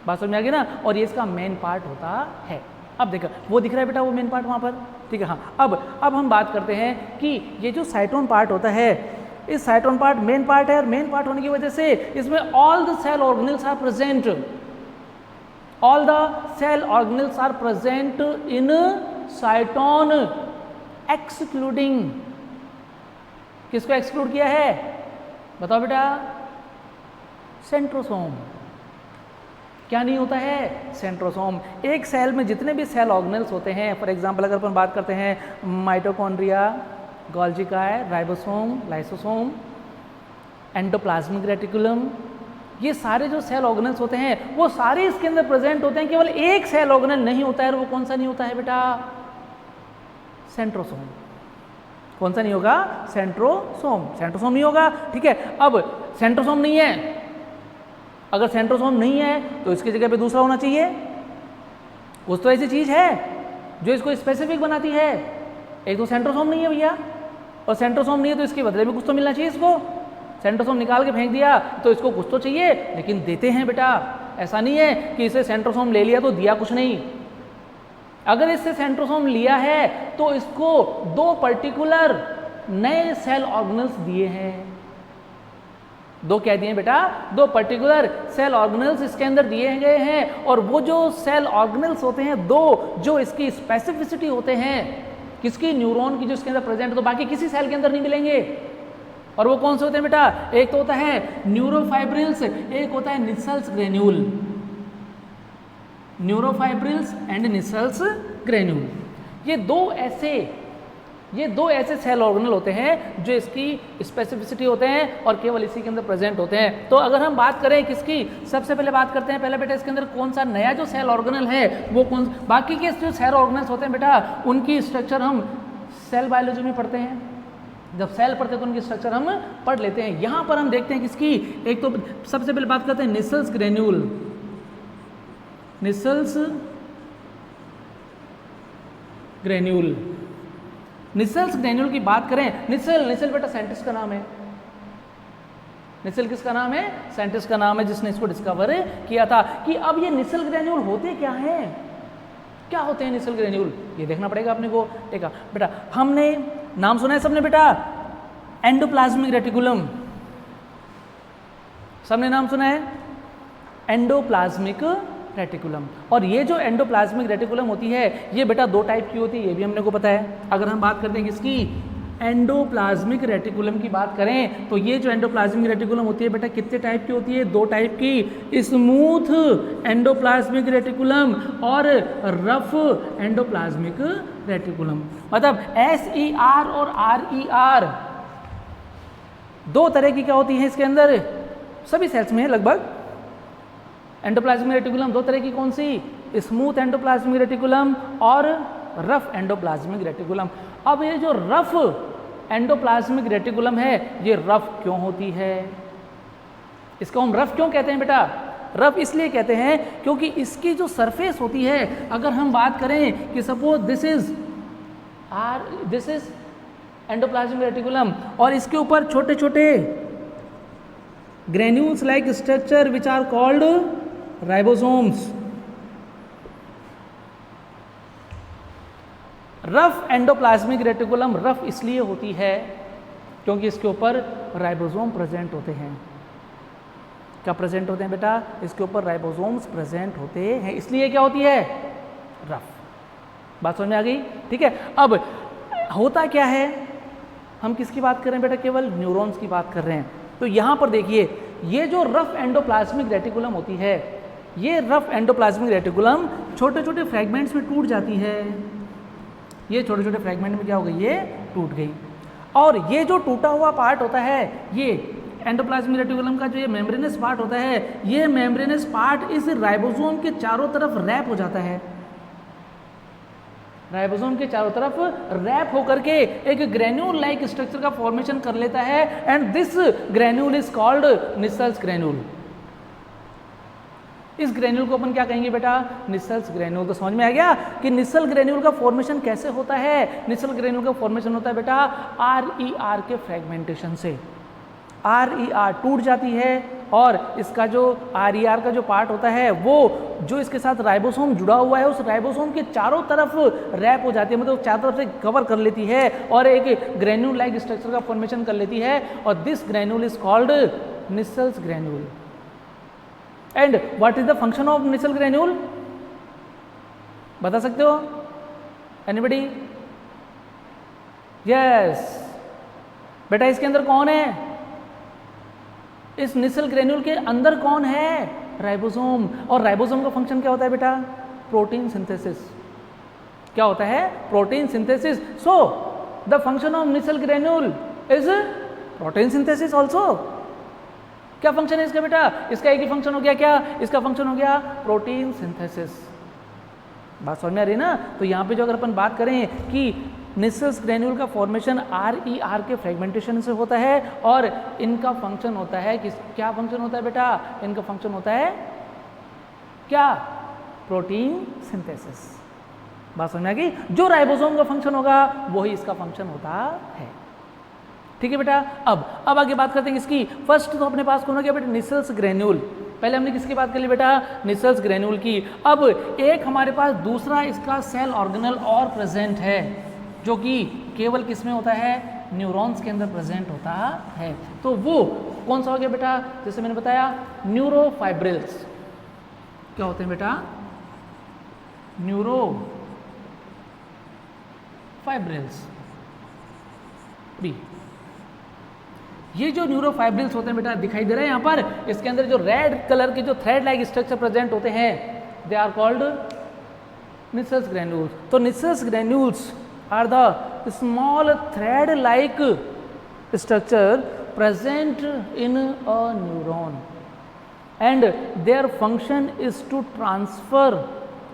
बात समझ में आ गई ना? और ये इसका मेन पार्ट होता है। अब देखो वो दिख रहा है बेटा वो मेन पार्ट वहाँ पर, ठीक है। हाँ, अब हम बात करते हैं कि ये जो साइटोन पार्ट होता है, इस साइटोन पार्ट मेन पार्ट है, और मेन पार्ट होने की वजह से इसमें all the cell organelles are present, all the cell organelles are present in cyton, excluding, किसको एक्सक्लूड किया है बताओ बेटा, सेंट्रोसोम। क्या नहीं होता है, सेंट्रोसोम। एक सेल में जितने भी सेल ऑर्गेनेल्स होते हैं, फॉर एग्जांपल अगर अपन बात करते हैं माइटोकॉन्ड्रिया, गोल्जी काय, राइबोसोम, लाइसोसोम, एंडोप्लाज्मिक रेटिकुलम, ये सारे जो सेल ऑर्गेनेल्स होते हैं वो सारे इसके अंदर प्रेजेंट होते हैं। केवल एक सेल ऑर्गेनेल नहीं होता है, और वो कौन सा नहीं होता है बेटा, सेंट्रोसोम। कौन सा नहीं होगा, सेंट्रोसोम। सेंट्रोसोम नहीं होगा, ठीक है। अब सेंट्रोसोम नहीं है, अगर सेंट्रोसोम नहीं है तो इसकी जगह पे दूसरा होना चाहिए। कुछ तो ऐसी चीज है जो इसको स्पेसिफिक बनाती है। एक तो सेंट्रोसोम नहीं है भैया, और सेंट्रोसोम नहीं है तो इसके बदले में कुछ तो मिलना चाहिए इसको। सेंट्रोसोम निकाल के फेंक दिया तो इसको कुछ तो चाहिए, लेकिन देते हैं बेटा। ऐसा नहीं है कि इसे सेंट्रोसोम ले लिया तो दिया कुछ नहीं। अगर इससे सेंट्रोसोम लिया है तो इसको दो पर्टिकुलर नए सेल ऑर्गेनेल्स दिए हैं। दो क्या दिए बेटा, दो पर्टिकुलर सेल ऑर्गेनेल्स इसके अंदर दिए गए हैं। और वो जो सेल ऑर्गेनेल्स होते हैं दो, जो इसकी स्पेसिफिसिटी होते हैं किसकी, न्यूरॉन की, जो इसके अंदर प्रेजेंट, तो बाकी किसी सेल के अंदर नहीं मिलेंगे। और वो कौन से होते हैं बेटा, एक तो होता है न्यूरोफाइब्रिल्स, एक होता है Nissl's granule. Neurofibrils and Nissl's granule, ये दो ऐसे सेल ऑर्गेनल होते हैं जो इसकी स्पेसिफिसिटी होते हैं और केवल इसी के अंदर प्रेजेंट होते हैं। तो अगर हम बात करें किसकी, सबसे पहले बात करते हैं पहले बेटा इसके अंदर कौन सा नया जो सेल ऑर्गेनल है वो कौन, बाकी के जो सेल ऑर्गेनल्स होते हैं बेटा उनकी स्ट्रक्चर हम सेल बायोलॉजी में पढ़ते हैं। जब सेल पढ़ते हैं तो उनकी स्ट्रक्चर हम पढ़ लेते हैं। यहाँ पर हम देखते हैं किसकी, एक तो सबसे पहले बात करते हैं Nissl's granule. Nissl's granule, Nissl's granule की बात करें, निसल बेटा साइंटिस्ट का नाम है। निसल किसका नाम है, साइंटिस्ट का नाम है जिसने इसको डिस्कवर किया था। कि अब ये निसल ग्रेन्यूल होते क्या हैं, क्या होते हैं निसल ग्रेन्यूल, ये देखना पड़ेगा अपने को। देखा बेटा, हमने नाम सुना है सबने बेटा, एंडोप्लाज्मिक रेटिकुलम, सबने नाम सुना है, एंडोप्लाज्मिक रेटिकुलम। और ये जो एंडोप्लाज्मिक रेटिकुलम होती है ये बेटा दो टाइप की होती है, ये भी हमने को पता है। अगर हम बात करते हैं किसकी, एंडोप्लाज्मिक रेटिकुलम की बात करें तो ये जो एंडोप्लाज्मिक रेटिकुलम होती है बेटा कितने टाइप की होती है, दो टाइप की, स्मूथ एंडोप्लाज्मिक रेटिकुलम और रफ एंडोप्लाज्मिक रेटिकुलम। मतलब SER और RER दो तरह की क्या होती है इसके अंदर, सभी सेल्स में लगभग। एंडोप्लाज्मिक रेटिकुलम दो तरह की, कौन सी, स्मूथ एंडोप्लाज्मिक रेटिकुलम और रफ एंडोप्लाज्मिक रेटिकुलम। अब ये जो रफ एंडोप्लाज्मिक रेटिकुलम है ये रफ क्यों होती है, इसको हम रफ क्यों कहते हैं बेटा, रफ इसलिए कहते हैं क्योंकि इसकी जो सरफेस होती है, अगर हम बात करें कि suppose this is endoplasmic reticulum और इसके ऊपर छोटे छोटे granules like structure which are called ribosomes. Rough endoplasmic reticulum rough इसलिए होती है क्योंकि इसके ऊपर राइबोसोम प्रेजेंट होते हैं। क्या प्रेजेंट होते हैं बेटा, इसके ऊपर राइबोसोम्स प्रेजेंट होते हैं, इसलिए क्या होती है, रफ। बात समझ में आ गई, ठीक है। अब होता क्या है, हम किसकी बात कर रहे हैं बेटा, केवल न्यूरॉन्स की बात कर रहे हैं। तो यहाँ पर देखिए ये जो रफ एंडोप्लाज्मिक रेटिकुलम होती है, ये रफ एंडोप्लाज्मिक रेटिकुलम छोटे छोटे फ्रैगमेंट्स में टूट जाती है। ये छोटे छोटे फ्रेगमेंट में क्या हो गई, ये टूट गई। और ये जो टूटा हुआ पार्ट होता है, ये एंडोप्लाज्मिक रेटिकुलम का जो ये मेम्ब्रेनस पार्ट होता है, ये मेम्ब्रेनस पार्ट इस राइबोसोम के चारों तरफ रैप हो जाता है। राइबोसोम के चारों तरफ रैप होकर के एक ग्रेन्यूल लाइक स्ट्रक्चर का फॉर्मेशन कर लेता है, and this granule is called Nissl's granule. इस ग्रेन्यूल को अपन क्या कहेंगे बेटा, निसल्स ग्रेन्यूल। तो समझ में आ गया कि निसल ग्रेन्यूल का फॉर्मेशन कैसे होता है। निसल ग्रेन्यूल का फॉर्मेशन होता है बेटा RER के फ्रेगमेंटेशन से। RER टूट जाती है और इसका जो RER का जो पार्ट होता है वो जो इसके साथ राइबोसोम जुड़ा हुआ है, उस राइबोसोम के चारों तरफ रैप हो जाती है, मतलब चारों तरफ से कवर कर लेती है और एक ग्रेन्यूल लाइक स्ट्रक्चर का फॉर्मेशन कर लेती है, और this granule is called Nissl's granule. And what is the function of Nissl granule, बता सकते हो एनीबडी? यस बेटा, इसके अंदर कौन है, इस निसल ग्रेन्यूल के अंदर कौन है, राइबोसोम। और राइबोसोम का फंक्शन क्या होता है बेटा, प्रोटीन सिंथेसिस। क्या होता है, protein synthesis. So the function of Nissl granule is protein synthesis also. क्या फंक्शन है इसका बेटा, इसका एक ही फंक्शन हो गया, क्या इसका फंक्शन हो गया, प्रोटीन सिंथेसिस। बात समझ में आ रही ना। तो यहाँ पे जो अगर अपन बात करें कि निसल्स ग्रेन्यूल का फॉर्मेशन RER के फ्रेगमेंटेशन से होता है, और इनका फंक्शन होता है कि क्या फंक्शन होता है बेटा, इनका फंक्शन होता है क्या, प्रोटीन सिंथेसिस। बात समझ में आ गई। जो राइबोसोम का फंक्शन होगा वही इसका फंक्शन होता है। ठीक है बेटा। अब आगे बात करते हैं इसकी। फर्स्ट तो अपने पास कौन हो गया बेटा, निसल्स ग्रेन्यूल। पहले हमने किसकी बात कर ली बेटा, निसल्स ग्रेन्यूल की। अब एक हमारे पास दूसरा इसका सेल ऑर्गेनल और प्रेजेंट है, जो कि केवल किस में होता है, न्यूरॉन्स के अंदर प्रेजेंट होता है। तो वो कौन सा हो गया बेटा, जैसे मैंने बताया न्यूरोफाइब्रिल्स। क्या होते हैं बेटा, न्यूरोफाइब्रिल्स बी। ये जो न्यूरोफाइब्रिल्स होते हैं बेटा, दिखाई दे रहे हैं यहाँ पर, इसके अंदर जो रेड कलर के जो थ्रेड लाइक स्ट्रक्चर प्रेजेंट होते हैं, they are called Nissl's granules. तो Nissl's granules are the small thread like structure present in a neuron, and their function is to transfer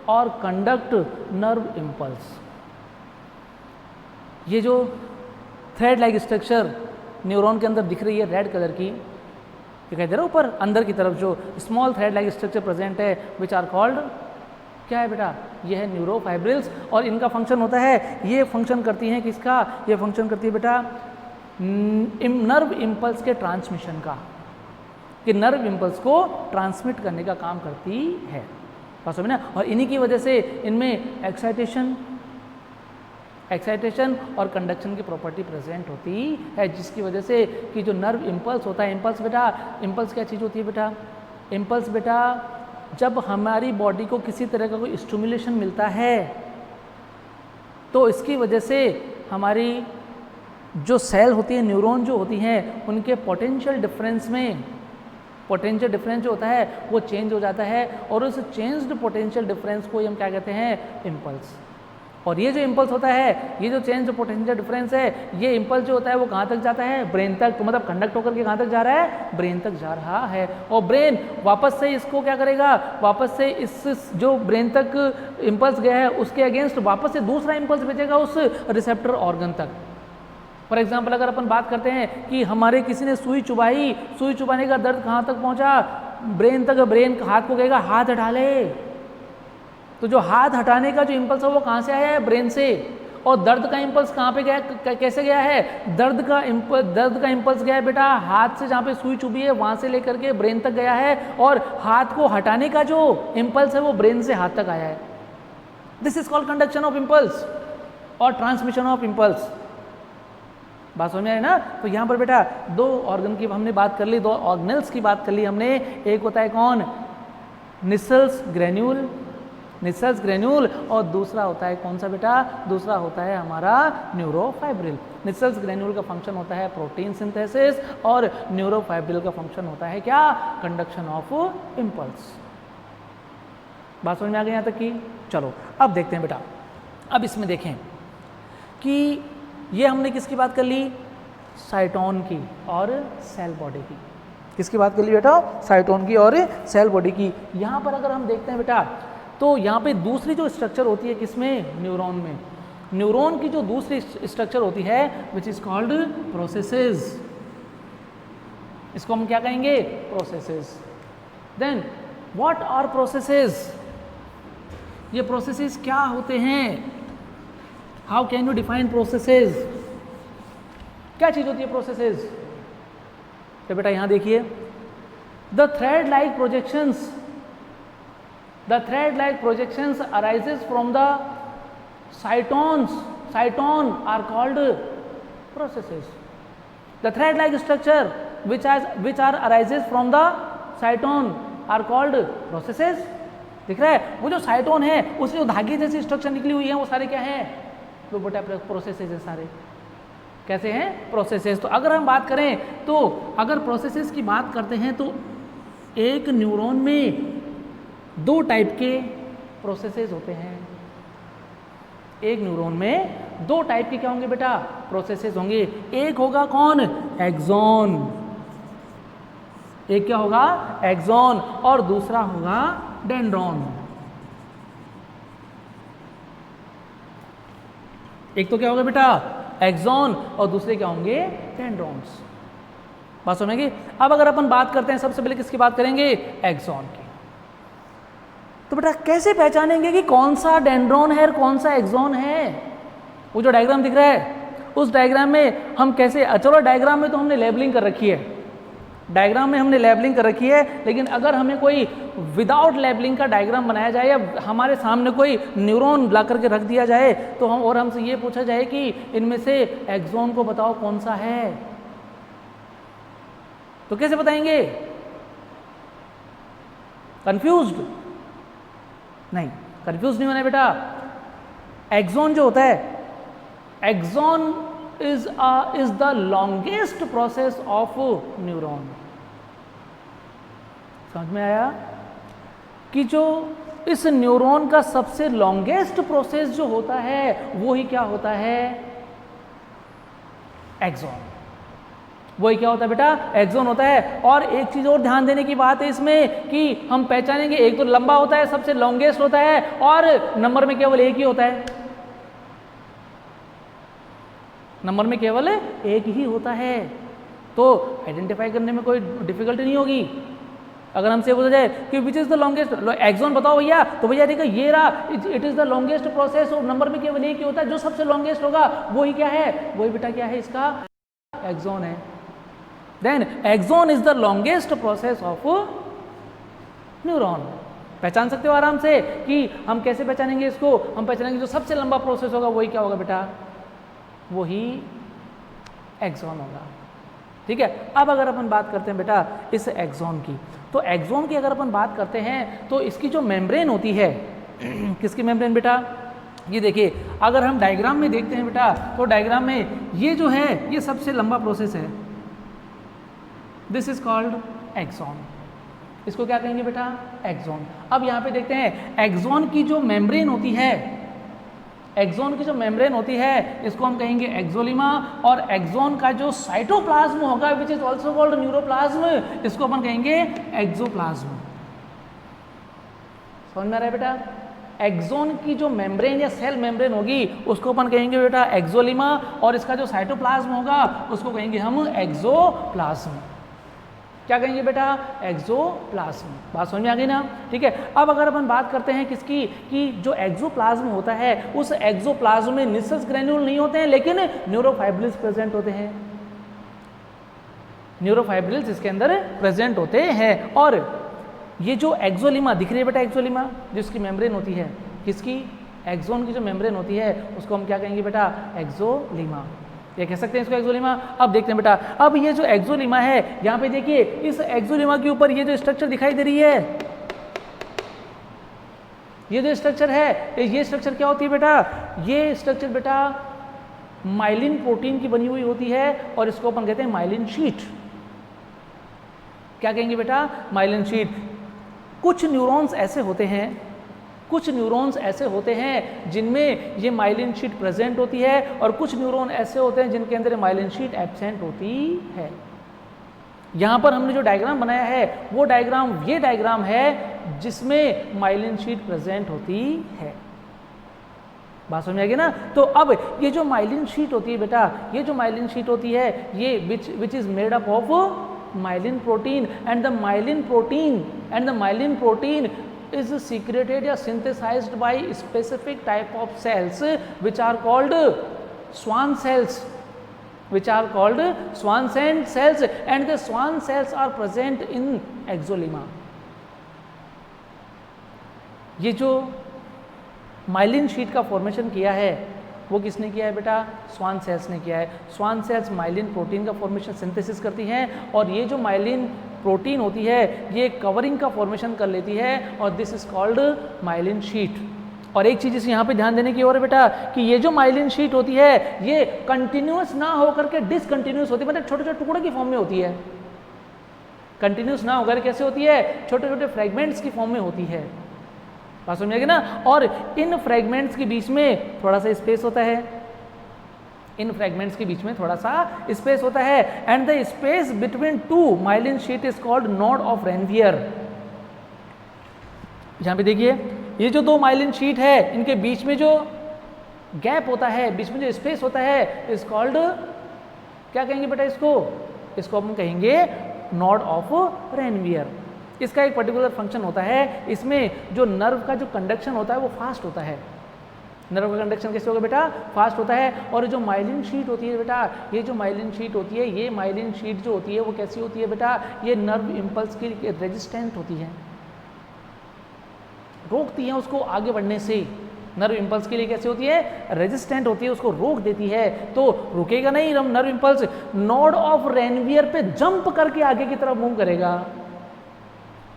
or conduct nerve impulse। ये जो थ्रेड लाइक स्ट्रक्चर न्यूरॉन के अंदर दिख रही है रेड कलर की, दिखाई दे रहा है ऊपर अंदर की तरफ जो small thread like structure present है, विच आर कॉल्ड क्या है बेटा, ये है न्यूरोफाइब्रिल्स। और इनका फंक्शन होता है, ये फंक्शन करती हैं किसका, ये फंक्शन करती है बेटा नर्व इम्पल्स के ट्रांसमिशन का, कि नर्व इम्पल्स को ट्रांसमिट करने का काम करती है। बात समझ ना। और इन्हीं की वजह से इनमें एक्साइटेशन और कंडक्शन की प्रॉपर्टी प्रेजेंट होती है, जिसकी वजह से कि जो नर्व इम्पल्स होता है, इम्पल्स बेटा, इम्पल्स क्या चीज़ होती है बेटा, इम्पल्स बेटा जब हमारी बॉडी को किसी तरह का कोई स्टिमुलेशन मिलता है, तो इसकी वजह से हमारी जो सेल होती है, न्यूरॉन जो होती हैं, उनके पोटेंशियल डिफरेंस जो होता है वो चेंज हो जाता है, और उस चेंज्ड पोटेंशियल डिफरेंस को हम क्या कहते हैं, इम्पल्स। और ये जो इम्पल्स होता है, ये जो चेंज पोटेंशियल डिफरेंस है, ये इम्पल्स जो होता है वो कहाँ तक जाता है, ब्रेन तक। तो मतलब कंडक्ट होकर के कहाँ तक जा रहा है, ब्रेन तक जा रहा है। और ब्रेन वापस से इसको क्या करेगा, वापस से इस जो ब्रेन तक इम्पल्स गया है उसके अगेंस्ट वापस से दूसरा इम्पल्स भेजेगा उस रिसेप्टर ऑर्गन तक। फॉर एग्जाम्पल अगर अपन बात करते हैं कि हमारे किसी ने सुई चुभाई, सुई चुभाने का दर्द कहाँ तक पहुँचा, ब्रेन तक। ब्रेन हाथ को कहेगा हाथ हटा ले, तो जो हाथ हटाने का जो इम्पल्स है वो कहाँ से आया है, ब्रेन से। और दर्द का इम्पल्स कहाँ पे गया, कैसे गया है, दर्द का इम्पल्स गया है बेटा हाथ से, जहाँ पे सुई चुभी है वहाँ से लेकर के ब्रेन तक गया है, और हाथ को हटाने का जो इम्पल्स है वो ब्रेन से हाथ तक आया है। This is called conduction of impulse और ट्रांसमिशन ऑफ इम्पल्स। बात समझ में आई ना। तो यहाँ पर बेटा दो ऑर्गन की हमने बात कर ली, दो ऑर्गेनल्स की बात कर ली हमने। एक होता है कौन, निसल्स ग्रेन्यूल, और दूसरा होता है कौन सा बेटा, दूसरा होता है हमारा न्यूरोफाइब्रिल। निसल्स ग्रेन्यूल का फंक्शन होता है प्रोटीन सिंथेसिस, और न्यूरोफाइब्रिल का फंक्शन होता है क्या, कंडक्शन ऑफ इम्पल्स। बात समझ में आ गई यहाँ तक की। चलो अब देखते हैं बेटा, अब इसमें देखें कि ये हमने किसकी बात कर ली, साइटोन की और सेल बॉडी की। किसकी बात कर ली बेटा, साइटोन की और सेल बॉडी की। यहाँ पर अगर हम देखते हैं बेटा तो यहाँ पे दूसरी जो स्ट्रक्चर होती है किसमें, न्यूरॉन में। न्यूरॉन की जो दूसरी स्ट्रक्चर होती है विच इज कॉल्ड प्रोसेसेस, इसको हम क्या कहेंगे, processes. Then what are processes, ये प्रोसेसेस क्या होते हैं, how can you define processes, क्या चीज होती है प्रोसेसेस। तो बेटा यहां देखिए, the thread like projections arises from the cyton are called processes. The thread like structure which are arises from the cyton are called processes. दिख रहा है, वो जो साइटोन है उसमें जो धागे जैसी स्ट्रक्चर निकली हुई है वो सारे क्या है, वो बेटा प्रोसेसेस है सारे। कैसे हैं, प्रोसेसेस। तो अगर हम बात करें तो अगर प्रोसेसेस की बात करते हैं तो एक न्यूरॉन में दो टाइप के प्रोसेसेस होते हैं। एक न्यूरॉन में दो टाइप के क्या होंगे बेटा, प्रोसेसेस होंगे। एक होगा कौन, एक्सॉन, एक क्या होगा, एक्सॉन, और दूसरा होगा डेंड्रॉन। एक तो क्या होगा बेटा, एक्सॉन, और दूसरे क्या होंगे, डेंड्रॉन्स। बात समझेंगे। अब अगर अपन बात करते हैं सबसे पहले किसकी बात करेंगे, एक्सॉन की। तो बेटा कैसे पहचानेंगे कि कौन सा डेंड्रॉन है और कौन सा एक्सॉन है। वो जो डायग्राम दिख रहा है उस डायग्राम में हम कैसे, चलो डायग्राम में तो हमने लेबलिंग कर रखी है, डायग्राम में हमने लेबलिंग कर रखी है, लेकिन अगर हमें कोई विदाउट लेबलिंग का डायग्राम बनाया जाए या हमारे सामने कोई न्यूरॉन ला करके रख दिया जाए तो हम और हमसे ये पूछा जाए कि इनमें से एक्सॉन को बताओ कौन सा है, तो कैसे बताएंगे, कंफ्यूज्ड नहीं, कंफ्यूज नहीं होना बेटा। एक्सॉन जो होता है, axon is the longest process of neuron. समझ में आया कि जो इस न्यूरॉन का सबसे लॉन्गेस्ट प्रोसेस जो होता है वो ही क्या होता है, एक्सॉन। वही क्या होता है बेटा, एक्सॉन होता है। और एक चीज और ध्यान देने की बात है इसमें कि हम पहचानेंगे, एक तो लंबा होता है, सबसे लॉन्गेस्ट होता है, और नंबर में केवल एक ही होता है, नंबर में केवल एक ही होता है। तो आइडेंटिफाई करने में कोई डिफिकल्टी नहीं होगी। अगर हमसे पूछा जाए कि which is the longest axon बताओ भैया, तो भैया देखो ये रहा, it is the longest process, और नंबर में केवल एक ही होता है, जो सबसे लॉन्गेस्ट होगा वही क्या है, वही बेटा क्या है, इसका एक्सॉन है। Then axon is the longest process of neuron. पहचान सकते हो आराम से कि हम कैसे पहचानेंगे इसको, हम पहचानेंगे जो सबसे लंबा प्रोसेस होगा वही क्या होगा बेटा, वही एक्सॉन होगा। ठीक है। अब अगर अपन बात करते हैं बेटा इस एक्सॉन की, तो एक्सॉन की अगर अपन बात करते हैं तो इसकी जो मेम्ब्रेन होती है किसकी मेम्ब्रेन बेटा, ये देखिए अगर हम डायग्राम में देखते हैं बेटा तो डायग्राम में ये जो है ये सबसे लंबा प्रोसेस है, दिस इज कॉल्ड एक्सॉन। इसको क्या कहेंगे बेटा, एक्सॉन। अब यहाँ पे देखते हैं एक्सॉन की जो मेम्ब्रेन होती है, एक्सॉन की जो मेम्ब्रेन होती है इसको हम कहेंगे एक्सोलिमा, और एक्सॉन का जो साइटोप्लाज्म होगा which is also called neuroplasm, इसको अपन कहेंगे एक्सोप्लाज्म। समझ में आ रहा है बेटा, एक्सॉन की जो मेम्ब्रेन या सेल मेम्ब्रेन होगी उसको अपन कहेंगे बेटा एक्सोलिमा, और इसका जो साइटोप्लाज्म होगा उसको कहेंगे हम एक्सोप्लाज्म। क्या कहेंगे बेटा, एक्सोप्लाज्म। बात समझ में आ गई ना। ठीक है। अब अगर अपन बात करते हैं किसकी, कि जो एक्सोप्लाज्म होता है उस एक्सोप्लाज्म में निसस ग्रेन्यूल नहीं होते हैं लेकिन न्यूरोफाइब्रिल्स प्रेजेंट होते हैं, न्यूरोफाइब्रिल्स इसके अंदर प्रेजेंट होते हैं। और ये जो एक्सोलिमा दिख रही है बेटा, एक्सोलिमा जिसकी मेम्ब्रेन होती है, किसकी, एक्सॉन की जो मेम्ब्रेन होती है उसको हम क्या कहेंगे बेटा, एक्सोलिमा। ये कह सकते हैं इसको एक्सोलिमा। अब देखते हैं बेटा, अब ये जो एक्सोलिमा है यहाँ पे देखिए इस एक्सोलिमा के ऊपर ये जो स्ट्रक्चर दिखाई दे रही है, ये जो स्ट्रक्चर है, ये स्ट्रक्चर क्या होती है बेटा, ये स्ट्रक्चर बेटा माइलिन प्रोटीन की बनी हुई होती है, और इसको अपन कहते हैं माइलिन शीट। क्या कहेंगे बेटा, माइलिन शीट। कुछ न्यूरॉन्स ऐसे होते हैं कुछ न्यूरॉन्स ऐसे होते हैं जिनमें ये माइलिन शीट प्रेजेंट होती है और कुछ न्यूरॉन ऐसे होते हैं जिनके अंदर माइलिन शीट एब्सेंट होती है। यहाँ पर हमने जो डायग्राम बनाया है वो डायग्राम ये डायग्राम है जिसमें माइलिन शीट प्रेजेंट होती है। बात समझ आ गई ना। तो अब ये जो माइलिन शीट होती है बेटा, ये जो माइलिन शीट होती है ये which is made up of myelin protein and the myelin protein is secreted या synthesized by specific type of cells which are called Schwann cells, and the Schwann cells are present in exolemma. ये जो माइलिन शीट का फॉर्मेशन किया है वो किसने किया है बेटा? स्वान सेल्स ने किया है। स्वान सेल्स माइलिन प्रोटीन का फॉर्मेशन सिंथेसिस करती हैं और ये जो माइलिन प्रोटीन होती है ये कवरिंग का फॉर्मेशन कर लेती है और this is called myelin sheath. और एक चीज़ इसे यहाँ पे ध्यान देने की और है बेटा कि ये जो माइलिन शीट होती है ये कंटिन्यूस ना होकर के डिसकंटिन्यूस होती है, मतलब छोटे छोटे टुकड़े की फॉर्म में होती है। कंटिन्यूस ना होकर कैसे होती है? छोटे छोटे फ्रेगमेंट्स की फॉर्म में होती है। बात समझिएगा ना। और इन फ्रेगमेंट्स के बीच में थोड़ा सा स्पेस होता है, इन फ्रेगमेंट्स के बीच में थोड़ा सा स्पेस होता है and the space between two myelin sheath is called node of Ranvier. यहां पे देखिए ये जो दो माइलिन शीट है इनके बीच में जो गैप होता है, बीच में जो स्पेस होता है इज कॉल्ड, क्या कहेंगे बेटा इसको हम कहेंगे नोड ऑफ रेनवियर। इसका एक पर्टिकुलर फंक्शन होता है, इसमें जो नर्व का जो कंडक्शन होता है वो फास्ट होता है। नर्व का कंडक्शन कैसे होगा बेटा? फास्ट होता है। और जो माइलिन शीट होती है बेटा, ये जो माइलिन शीट होती है, ये माइलिन शीट जो होती है वो कैसी होती है बेटा? ये नर्व इम्पल्स की रेजिस्टेंट होती है, रोकती है उसको आगे बढ़ने से। नर्व इम्पल्स के लिए कैसे होती है? रेजिस्टेंट होती है, उसको रोक देती है। तो रुकेगा नहीं nerve impulse, node of Ranvier पे जंप करके आगे की तरफ मूव करेगा।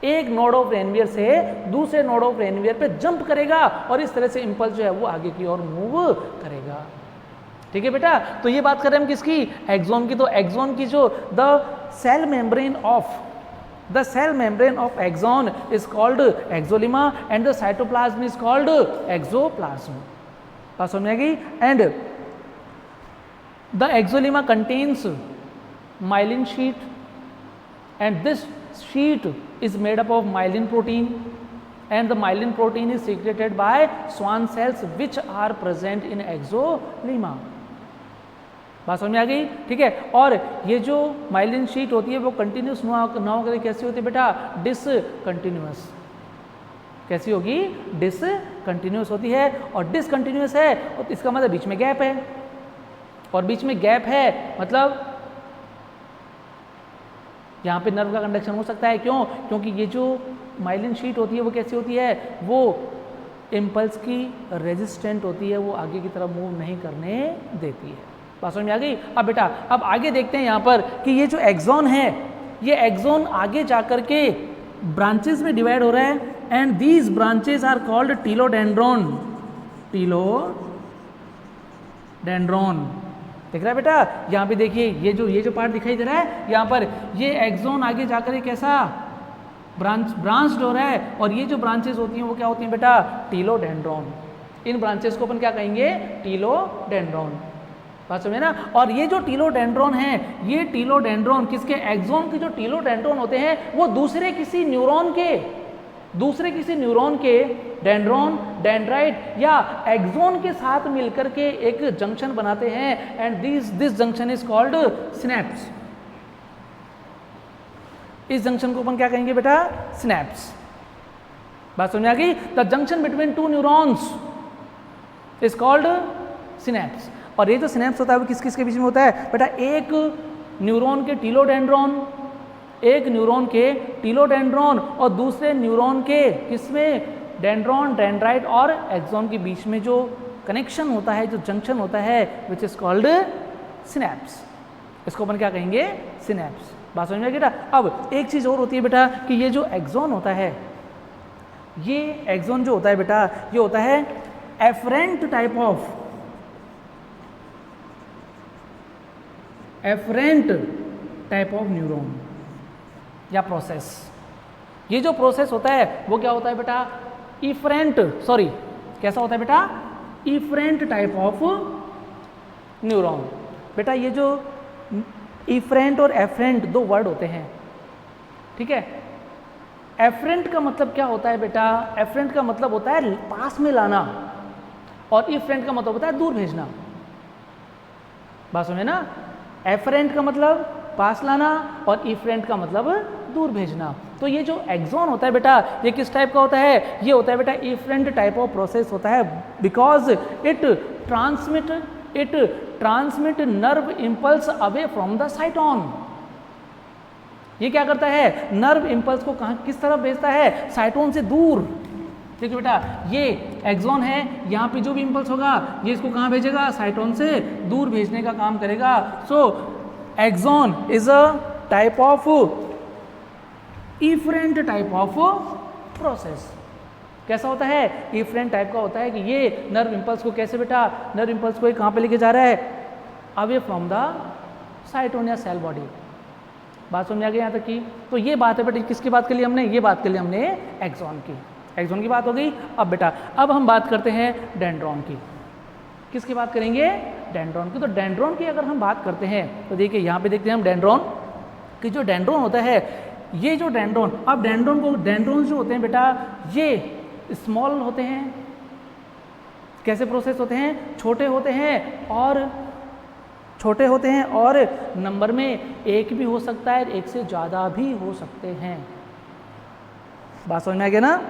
एक नोड ऑफ रेनवियर से दूसरे नोड ऑफ रेनवियर पे जंप करेगा और इस तरह से इंपल्स जो है वो आगे की ओर मूव करेगा। ठीक है बेटा। तो ये बात कर रहे हैं हम किसकी? एक्सॉन की। तो एक्सॉन की जो the cell membrane of axon is called axolemma and the cytoplasm is called axoplasm. बात समझ में आ गई। And the axolemma contains myelin sheet and this sheet is made up of myelin protein and the myelin protein is secreted by Schwann cells which are present in exolemma। बात समझ में आ गई? ठीक है। और ये जो माइलिन शीट होती है वो कंटिन्यूस ना होकर कैसी होती है बेटा? डिसकंटिन्यूअस। कैसी होगी? डिसकंटिन्यूअस होती है। और डिसकंटिन्यूअस है तो इसका मतलब बीच में गैप है, और बीच में गैप है मतलब यहाँ पे नर्व का कंडक्शन हो सकता है। क्यों? क्योंकि ये जो माइलिन शीट होती है वो कैसी होती है? वो इम्पल्स की रेजिस्टेंट होती है, वो आगे की तरफ मूव नहीं करने देती है। बात समझ में आ गई? अब बेटा अब आगे देखते हैं यहाँ पर कि ये जो एक्सॉन है ये एक्सॉन आगे जाकर के ब्रांचेस में डिवाइड हो रहा है and these branches are called telodendron. दिख रहा है बेटा? यहाँ पे देखिए ये जो पार्ट दिखाई दे रहा है यहाँ पर, ये एक्सॉन आगे जाकर कैसा ब्रांच्ड हो रहा है और ये जो ब्रांचेस होती हैं वो क्या होती हैं बेटा? टीलोडेंड्रॉन। इन ब्रांचेस को अपन क्या कहेंगे? टीलोडेंड्रॉन। बात समझे ना। और ये जो टीलोडेंड्रॉन है, ये टीलोडेंड्रॉन किसके? एक्सॉन के जो टीलोडेंड्रॉन होते हैं वो दूसरे किसी न्यूरॉन के डेंड्रॉन, डेंड्राइट या एक्सॉन के साथ मिलकर के एक जंक्शन बनाते हैं and this junction is called synapse. इस जंक्शन को अपन क्या कहेंगे बेटा? सिनेप्स। बात समझ आ गई? The junction between two neurons is called synapse. और ये जो सिनेप्स होता है वो किस किस के बीच में होता है बेटा? एक न्यूरॉन के टीलोडेंड्रॉन और दूसरे न्यूरॉन के किसमें? डेंड्रॉन, डेंड्राइट और एक्सॉन के बीच में जो कनेक्शन होता है, जो जंक्शन होता है विच इज कॉल्ड सिनेप्स। इसको अपन क्या कहेंगे? सिनेप्स। बात समझ में आ गई बेटा? अब एक चीज और होती है बेटा कि ये जो एक्सॉन होता है, ये एक्सॉन जो होता है बेटा ये होता है एफरेंट टाइप ऑफ न्यूरॉन या प्रोसेस। ये जो प्रोसेस होता है वो क्या होता है बेटा? इफरेंट, सॉरी कैसा होता है बेटा, इफरेंट टाइप ऑफ न्यूरॉन। बेटा ये जो इफरेंट और एफरेंट दो वर्ड होते हैं, ठीक है। एफरेंट का मतलब क्या होता है बेटा, एफरेंट का मतलब होता है पास में लाना, और इफरेंट का मतलब होता है दूर भेजना। बात समझे ना, एफरेंट का मतलब पास लाना और इफरेंट का मतलब दूर भेजना। तो ये जो एक्सॉन होता है बेटा, ये किस टाइप का होता है, ये होता है बेटा इफरेंट टाइप ऑफ प्रोसेस होता है, because it transmit nerve impulse away from the साइटोन। ये क्या करता है, नर्व इम्पल्स को कहाँ किस तरफ भेजता है, साइटोन से दूर। देखिए बेटा ये एक्सॉन है, यहाँ पे जो भी इम्पल्स होगा ये इसको कहाँ भेजेगा, साइटोन से दूर भेजने का काम करेगा। So axon is a type of efferent type of process. कैसा होता है, इफरेंट टाइप का होता है कि ये नर्व इम्पल्स को कैसे बेटा, नर्व इम्पल्स को कहाँ पे लेके जा रहा है, अवे फ्रॉम द साइटोन या सेल बॉडी। बात समझ आ गई यहाँ तक की। तो ये बात है बेटा किसकी बात के लिए हमने, ये बात के लिए हमने एक्सॉन की, एक्सॉन की बात हो गई। अब बेटा अब हम बात करते हैं डेंड्रॉन की। किसकी बात करेंगे, डेंड्रॉन की। तो डेंड्रॉन की अगर हम बात करते हैं तो देखिए यहाँ पे देखते हैं हम डेंड्रॉन कि जो डेंड्रॉन होता है, ये जो डेंड्रॉन, अब डेंड्रॉन जो होते हैं बेटा ये स्मॉल होते हैं। कैसे प्रोसेस होते हैं, छोटे होते हैं और नंबर में एक भी हो सकता है, एक से ज़्यादा भी हो सकते हैं। बात समझ में आ गया ना।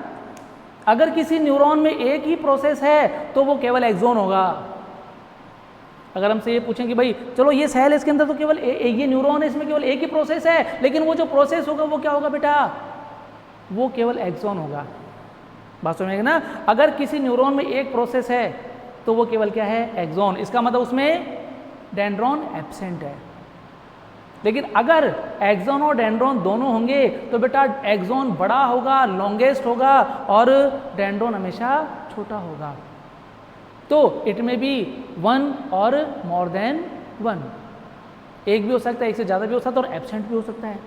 अगर किसी न्यूरॉन में एक ही प्रोसेस है तो वो केवल एक्सॉन होगा। अगर हमसे ये पूछें कि भाई चलो ये सेल है, इसके अंदर तो केवल ये न्यूरॉन है, इसमें केवल एक ही प्रोसेस है, लेकिन वो जो प्रोसेस होगा वो क्या होगा बेटा, वो केवल एक्सॉन होगा। बात समझेगा ना। अगर किसी न्यूरॉन में एक प्रोसेस है तो वो केवल क्या है, एक्सॉन। इसका मतलब उसमें डेंड्रॉन एब्सेंट है। लेकिन अगर एक्सॉन और डेंड्रॉन दोनों होंगे तो बेटा एक्सॉन बड़ा होगा, लॉन्गेस्ट होगा, और डेंड्रॉन हमेशा छोटा होगा। तो इट में बी वन और मोर देन वन, एक भी हो सकता है, एक से ज़्यादा भी हो सकता है, और एब्सेंट भी हो सकता है,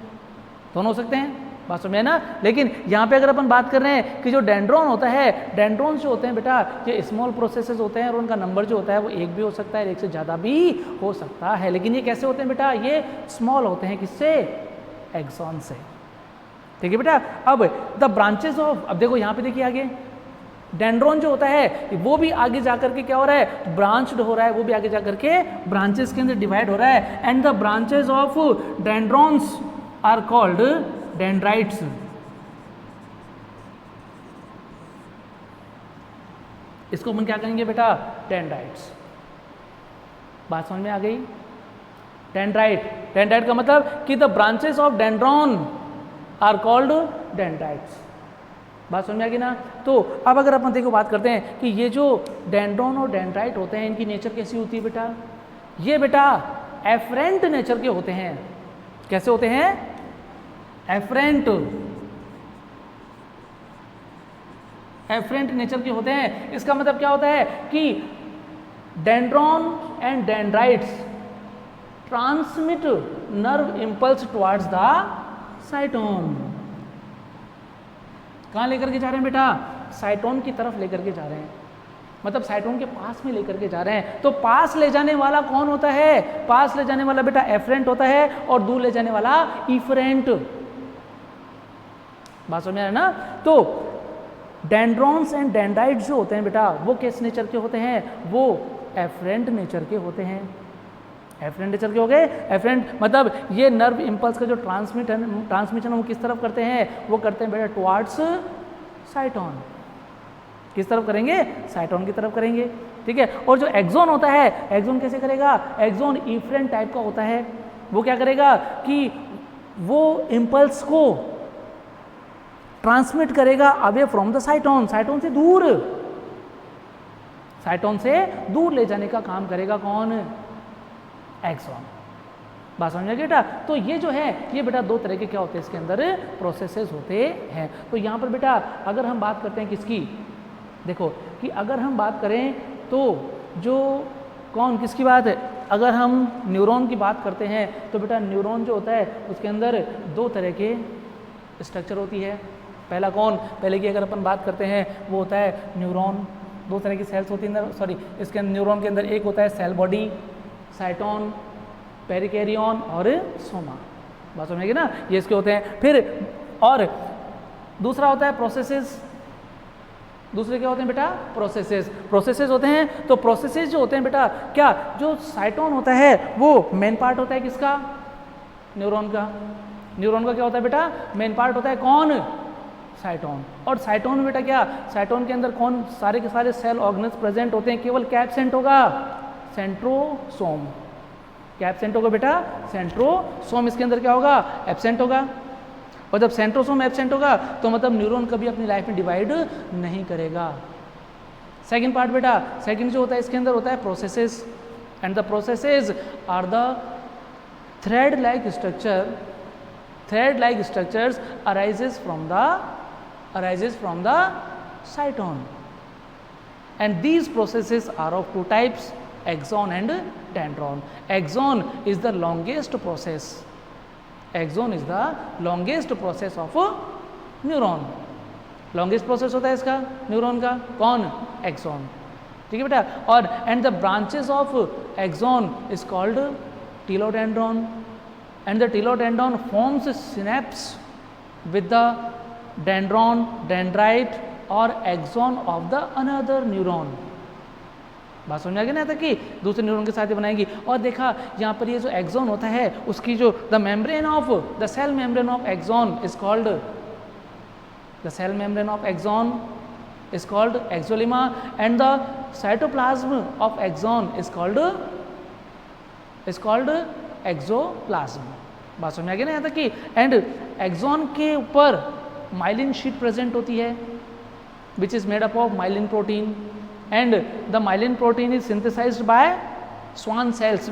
दोनों हो सकते हैं। बात समझ में ना। लेकिन यहाँ पे अगर अपन बात कर रहे हैं कि जो डेंड्रॉन होता है, डेंड्रॉन जो होते हैं बेटा ये स्मॉल प्रोसेसेस होते हैं, और उनका नंबर जो होता है वो एक भी हो सकता है, एक से ज़्यादा भी हो सकता है। लेकिन ये कैसे होते हैं बेटा, ये स्मॉल होते हैं, किससे, एक्सॉन से। ठीक है बेटा। अब द ब्रांचेस ऑफ, अब देखो यहाँ पे देखिए आगे डेंड्रॉन जो होता है वो भी आगे जाकर के क्या हो रहा है, ब्रांच्ड हो रहा है, वो भी आगे जाकर के ब्रांचेस के अंदर डिवाइड हो रहा है। And the branches of dendrons are called dendrites. इसको हम क्या कहेंगे बेटा, डेंड्राइट्स। बात समझ में आ गई। डेंड्राइट का मतलब कि the branches of dendron are called dendrites. बात समझ में आ गई ना। तो अब अगर अपन देखो बात करते हैं कि ये जो डेंड्रॉन और डेंड्राइट होते हैं इनकी नेचर कैसी होती है बेटा, ये बेटा एफरेंट नेचर के होते हैं। कैसे होते हैं, एफरेंट नेचर के होते हैं। इसका मतलब क्या होता है कि dendron and dendrites transmit nerve impulse towards the साइटोन। कहाँ लेकर के जा रहे हैं बेटा, साइटोन की तरफ लेकर के जा रहे हैं, मतलब साइटोन के पास में लेकर के जा रहे हैं। तो पास ले जाने वाला कौन होता है, पास ले जाने वाला बेटा एफरेंट होता है, और दूर ले जाने वाला इफरेंट। बात समझ में आ रहा है ना। तो डेंड्रॉन्स एंड डेंड्राइट्स जो होते हैं बेटा वो किस नेचर के होते हैं, वो एफरेंट नेचर के होते हैं। एफरेंट नेचर के हो गए। एफरेंट मतलब ये नर्व इंपल्स का जो ट्रांसमिशन वो किस तरफ करते हैं, वो करते हैं बेटा टुवर्ड्स साइटोन। किस तरफ करेंगे, साइटोन की तरफ करेंगे। ठीक है। और जो एक्सॉन होता है, एक्सॉन कैसे करेगा, एक्सॉन इफरेंट टाइप का होता है। वो क्या करेगा कि वो इंपल्स को ट्रांसमिट करेगा अवे फ्रॉम द साइटोन, साइटोन से दूर ले जाने का काम करेगा कौन, एक्सॉन। बात समझ में बेटा। तो ये जो है ये बेटा दो तरह के क्या होते हैं इसके अंदर प्रोसेसेस होते हैं। तो यहाँ पर बेटा अगर हम बात करते हैं किसकी, देखो कि अगर हम बात करें तो जो कौन किसकी बात है, अगर हम न्यूरॉन की बात करते हैं तो बेटा न्यूरॉन जो होता है उसके अंदर दो तरह के स्ट्रक्चर होती है। पहला कौन, पहले की अगर अपन बात करते हैं वो होता है न्यूरॉन। दो तरह की सेल्स होती है, सॉरी इसके न्यूरॉन के अंदर एक होता है सेल बॉडी, साइटोन, पेरिकैरियन और सोमा। बात समझेगी ना, ये इसके होते हैं। फिर और दूसरा होता है प्रोसेसेस। दूसरे क्या होते हैं बेटा, प्रोसेसेस। प्रोसेसेस होते हैं तो प्रोसेसेस जो होते हैं बेटा, क्या जो साइटोन होता है वो मेन पार्ट होता है किसका, न्यूरॉन का। न्यूरॉन का क्या होता है बेटा, मेन पार्ट होता है कौन, साइटोन। और साइटोन में बेटा क्या, साइटोन के अंदर कौन सारे के सारे सेल ऑर्गेनेल्स प्रेजेंट होते हैं, केवल क्या एब्सेंट होगा, सेंट्रोसोम। क्या एब्सेंट होगा बेटा, सेंट्रोसोम इसके अंदर क्या होगा, एब्सेंट होगा। और जब सेंट्रोसोम एब्सेंट होगा तो मतलब न्यूरॉन कभी अपनी लाइफ में डिवाइड नहीं करेगा। सेकंड पार्ट बेटा, सेकंड जो होता है इसके अंदर होता है processes. And the processes are the thread like structure, thread like structures arises from the cytone, and these processes are of two types, axon and dendron. Axon is the longest process, axon is the longest process of neuron. longest process होता है इसका न्यूरॉन का, कौन, axon। ठीक है बेटा। और and the branches of axon is called telodendron, and the telodendron forms synapse with the dendron, dendrite और axon of the another neuron। बात समझ आ गई ना तक कि दूसरे न्यूरॉन के साथ ही बनाएगी। और देखा यहाँ पर ये जो एक्सॉन होता है उसकी जो the membrane of the cell membrane of axon is called, the cell membrane of axon is called axolemma, and the cytoplasm of axon is called axoplasm. बात समझ आ गई ना यहाँ तक कि। एंड एक्सॉन के ऊपर माइलिन शीट प्रेजेंट होती है which is made up of myelin protein, and the myelin protein is synthesized by Schwann cells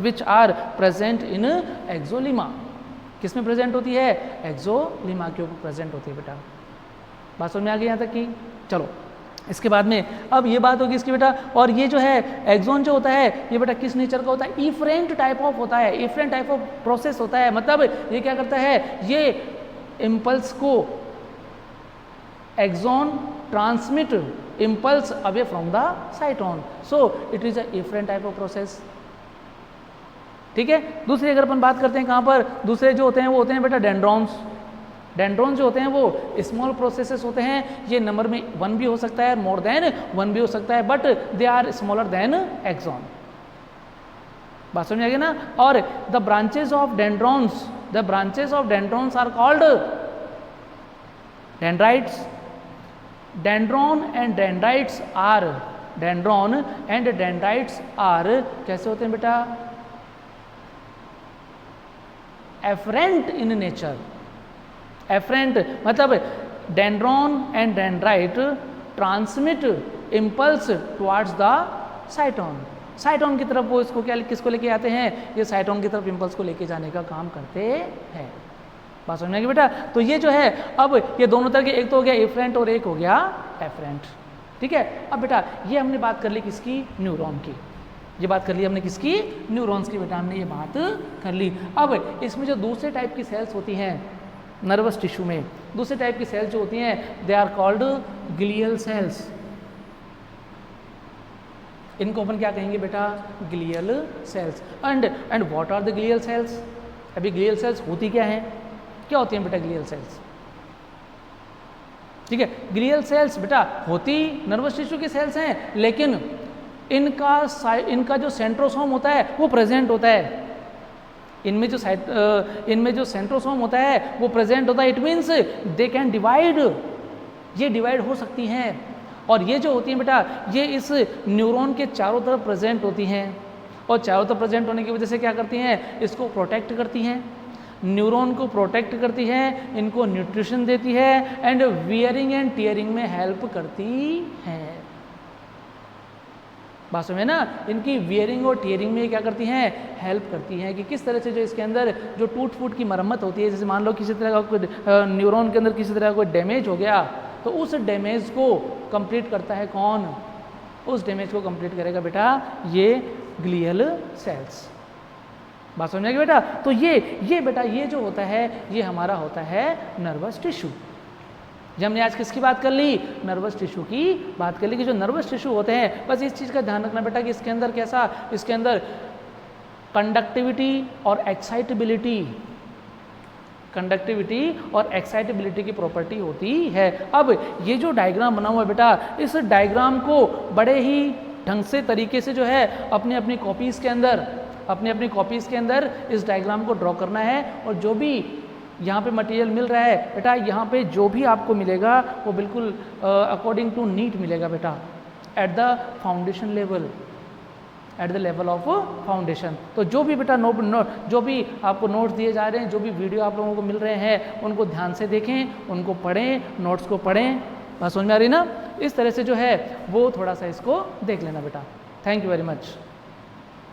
which are present in exolemma। किस में प्रेजेंट होती है, एक्सोलीमा के ऊपर प्रेजेंट होती है बेटा। बात समझ में आ गई यहाँ तक कि। चलो इसके बाद में अब ये बात होगी इसकी बेटा। और ये जो है एक्सॉन जो होता है ये बेटा किस नेचर का होता है, इफरेंट टाइप ऑफ होता है, इफरेंट टाइप ऑफ प्रोसेस होता है। मतलब ये क्या करता है, ये इम्पल्स को axon transmit impulse away from the cytone, so it is a different type of process। ठीक है। दूसरी अगर अपन बात करते हैं कहाँ पर, दूसरे जो होते हैं वो होते हैं बेटा डेंड्रॉन्स। डेंड्रॉन्स जो होते हैं वो स्मॉल प्रोसेसेस होते हैं, ये नंबर में 1 भी हो सकता है, मोर देन 1 भी हो सकता है, but they are smaller than axon. बात समझ आ गई ना। और the branches of dendrons, the branches of dendrons are called dendrites. Dendron and dendrites are, dendron and dendrites are कैसे होते हैं बेटा, एफरेंट इन नेचर। एफरेंट मतलब dendron and dendrite transmit impulse towards the cyton. Cyton की तरफ वो इसको क्या, किसको लेके आते हैं, ये साइटोन की तरफ इम्पल्स को लेके जाने का काम करते हैं। बात समझ में आएगी बेटा। तो ये जो है अब ये दोनों तरह के, एक तो हो गया इफरेंट और एक हो गया एफरेंट। ठीक है। अब बेटा ये हमने बात कर ली किसकी, न्यूरॉन की। ये बात कर ली हमने किसकी, न्यूरॉन्स की बेटा हमने ये बात कर ली। अब इसमें जो दूसरे टाइप की सेल्स होती हैं नर्वस टिश्यू में, दूसरे टाइप की सेल्स जो होती हैं they are called glial cells. इनको अपन क्या कहेंगे बेटा, glial cells. And what are the glial cells. अभी ग्लियल सेल्स होती क्या हैं, क्या होती हैं बेटा ग्लियल सेल्स। ठीक है। ग्लियल सेल्स बेटा होती नर्वस टिश्यू की सेल्स हैं, लेकिन इनका जो सेंट्रोसोम होता है वो प्रेजेंट होता है। इनमें जो सेंट्रोसोम होता है वो प्रेजेंट होता है। It means they can divide, ये डिवाइड हो सकती हैं। और ये जो होती हैं बेटा ये इस न्यूरॉन के चारों तरफ प्रेजेंट होती हैं, और चारों तरफ प्रेजेंट होने की वजह से क्या करती हैं, इसको प्रोटेक्ट करती हैं, न्यूरॉन को प्रोटेक्ट करती है, इनको न्यूट्रिशन देती है, एंड वियरिंग एंड टीयरिंग में हेल्प करती है। बात समझे ना, इनकी वियरिंग और टीयरिंग में क्या करती हैं, हेल्प करती हैं कि किस तरह से जो इसके अंदर जो टूट फूट की मरम्मत होती है, जैसे मान लो किसी तरह का कोई न्यूरॉन के अंदर किसी तरह का कोई डैमेज हो गया तो उस डैमेज को कंप्लीट करता है कौन, उस डैमेज को कंप्लीट करेगा बेटा ये ग्लियल सेल्स। बात समझ आएगी बेटा। तो ये बेटा ये जो होता है ये हमारा होता है नर्वस टिश्यू। ये हमने आज किसकी बात कर ली, नर्वस टिश्यू की बात कर ली कि जो नर्वस टिश्यू होते हैं, बस इस चीज़ का ध्यान रखना बेटा कि इसके अंदर कैसा, इसके अंदर कंडक्टिविटी और एक्साइटेबिलिटी, कंडक्टिविटी और एक्साइटेबिलिटी की प्रॉपर्टी होती है। अब ये जो डायग्राम बना हुआ है बेटा, इस डायग्राम को बड़े ही ढंग से तरीके से जो है अपनी अपनी कॉपीज़ के अंदर इस डायग्राम को ड्रॉ करना है। और जो भी यहाँ पे मटेरियल मिल रहा है बेटा, यहाँ पे जो भी आपको मिलेगा वो बिल्कुल अकॉर्डिंग टू नीट मिलेगा बेटा, at the foundation level, at the level of foundation. तो जो भी बेटा जो भी आपको नोट्स दिए जा रहे हैं, जो भी वीडियो आप लोगों को मिल रहे हैं, उनको ध्यान से देखें, उनको पढ़ें, नोट्स को पढ़ें। बात समझ में आ रही ना? इस तरह से जो है वो थोड़ा सा इसको देख लेना बेटा। Thank you very much.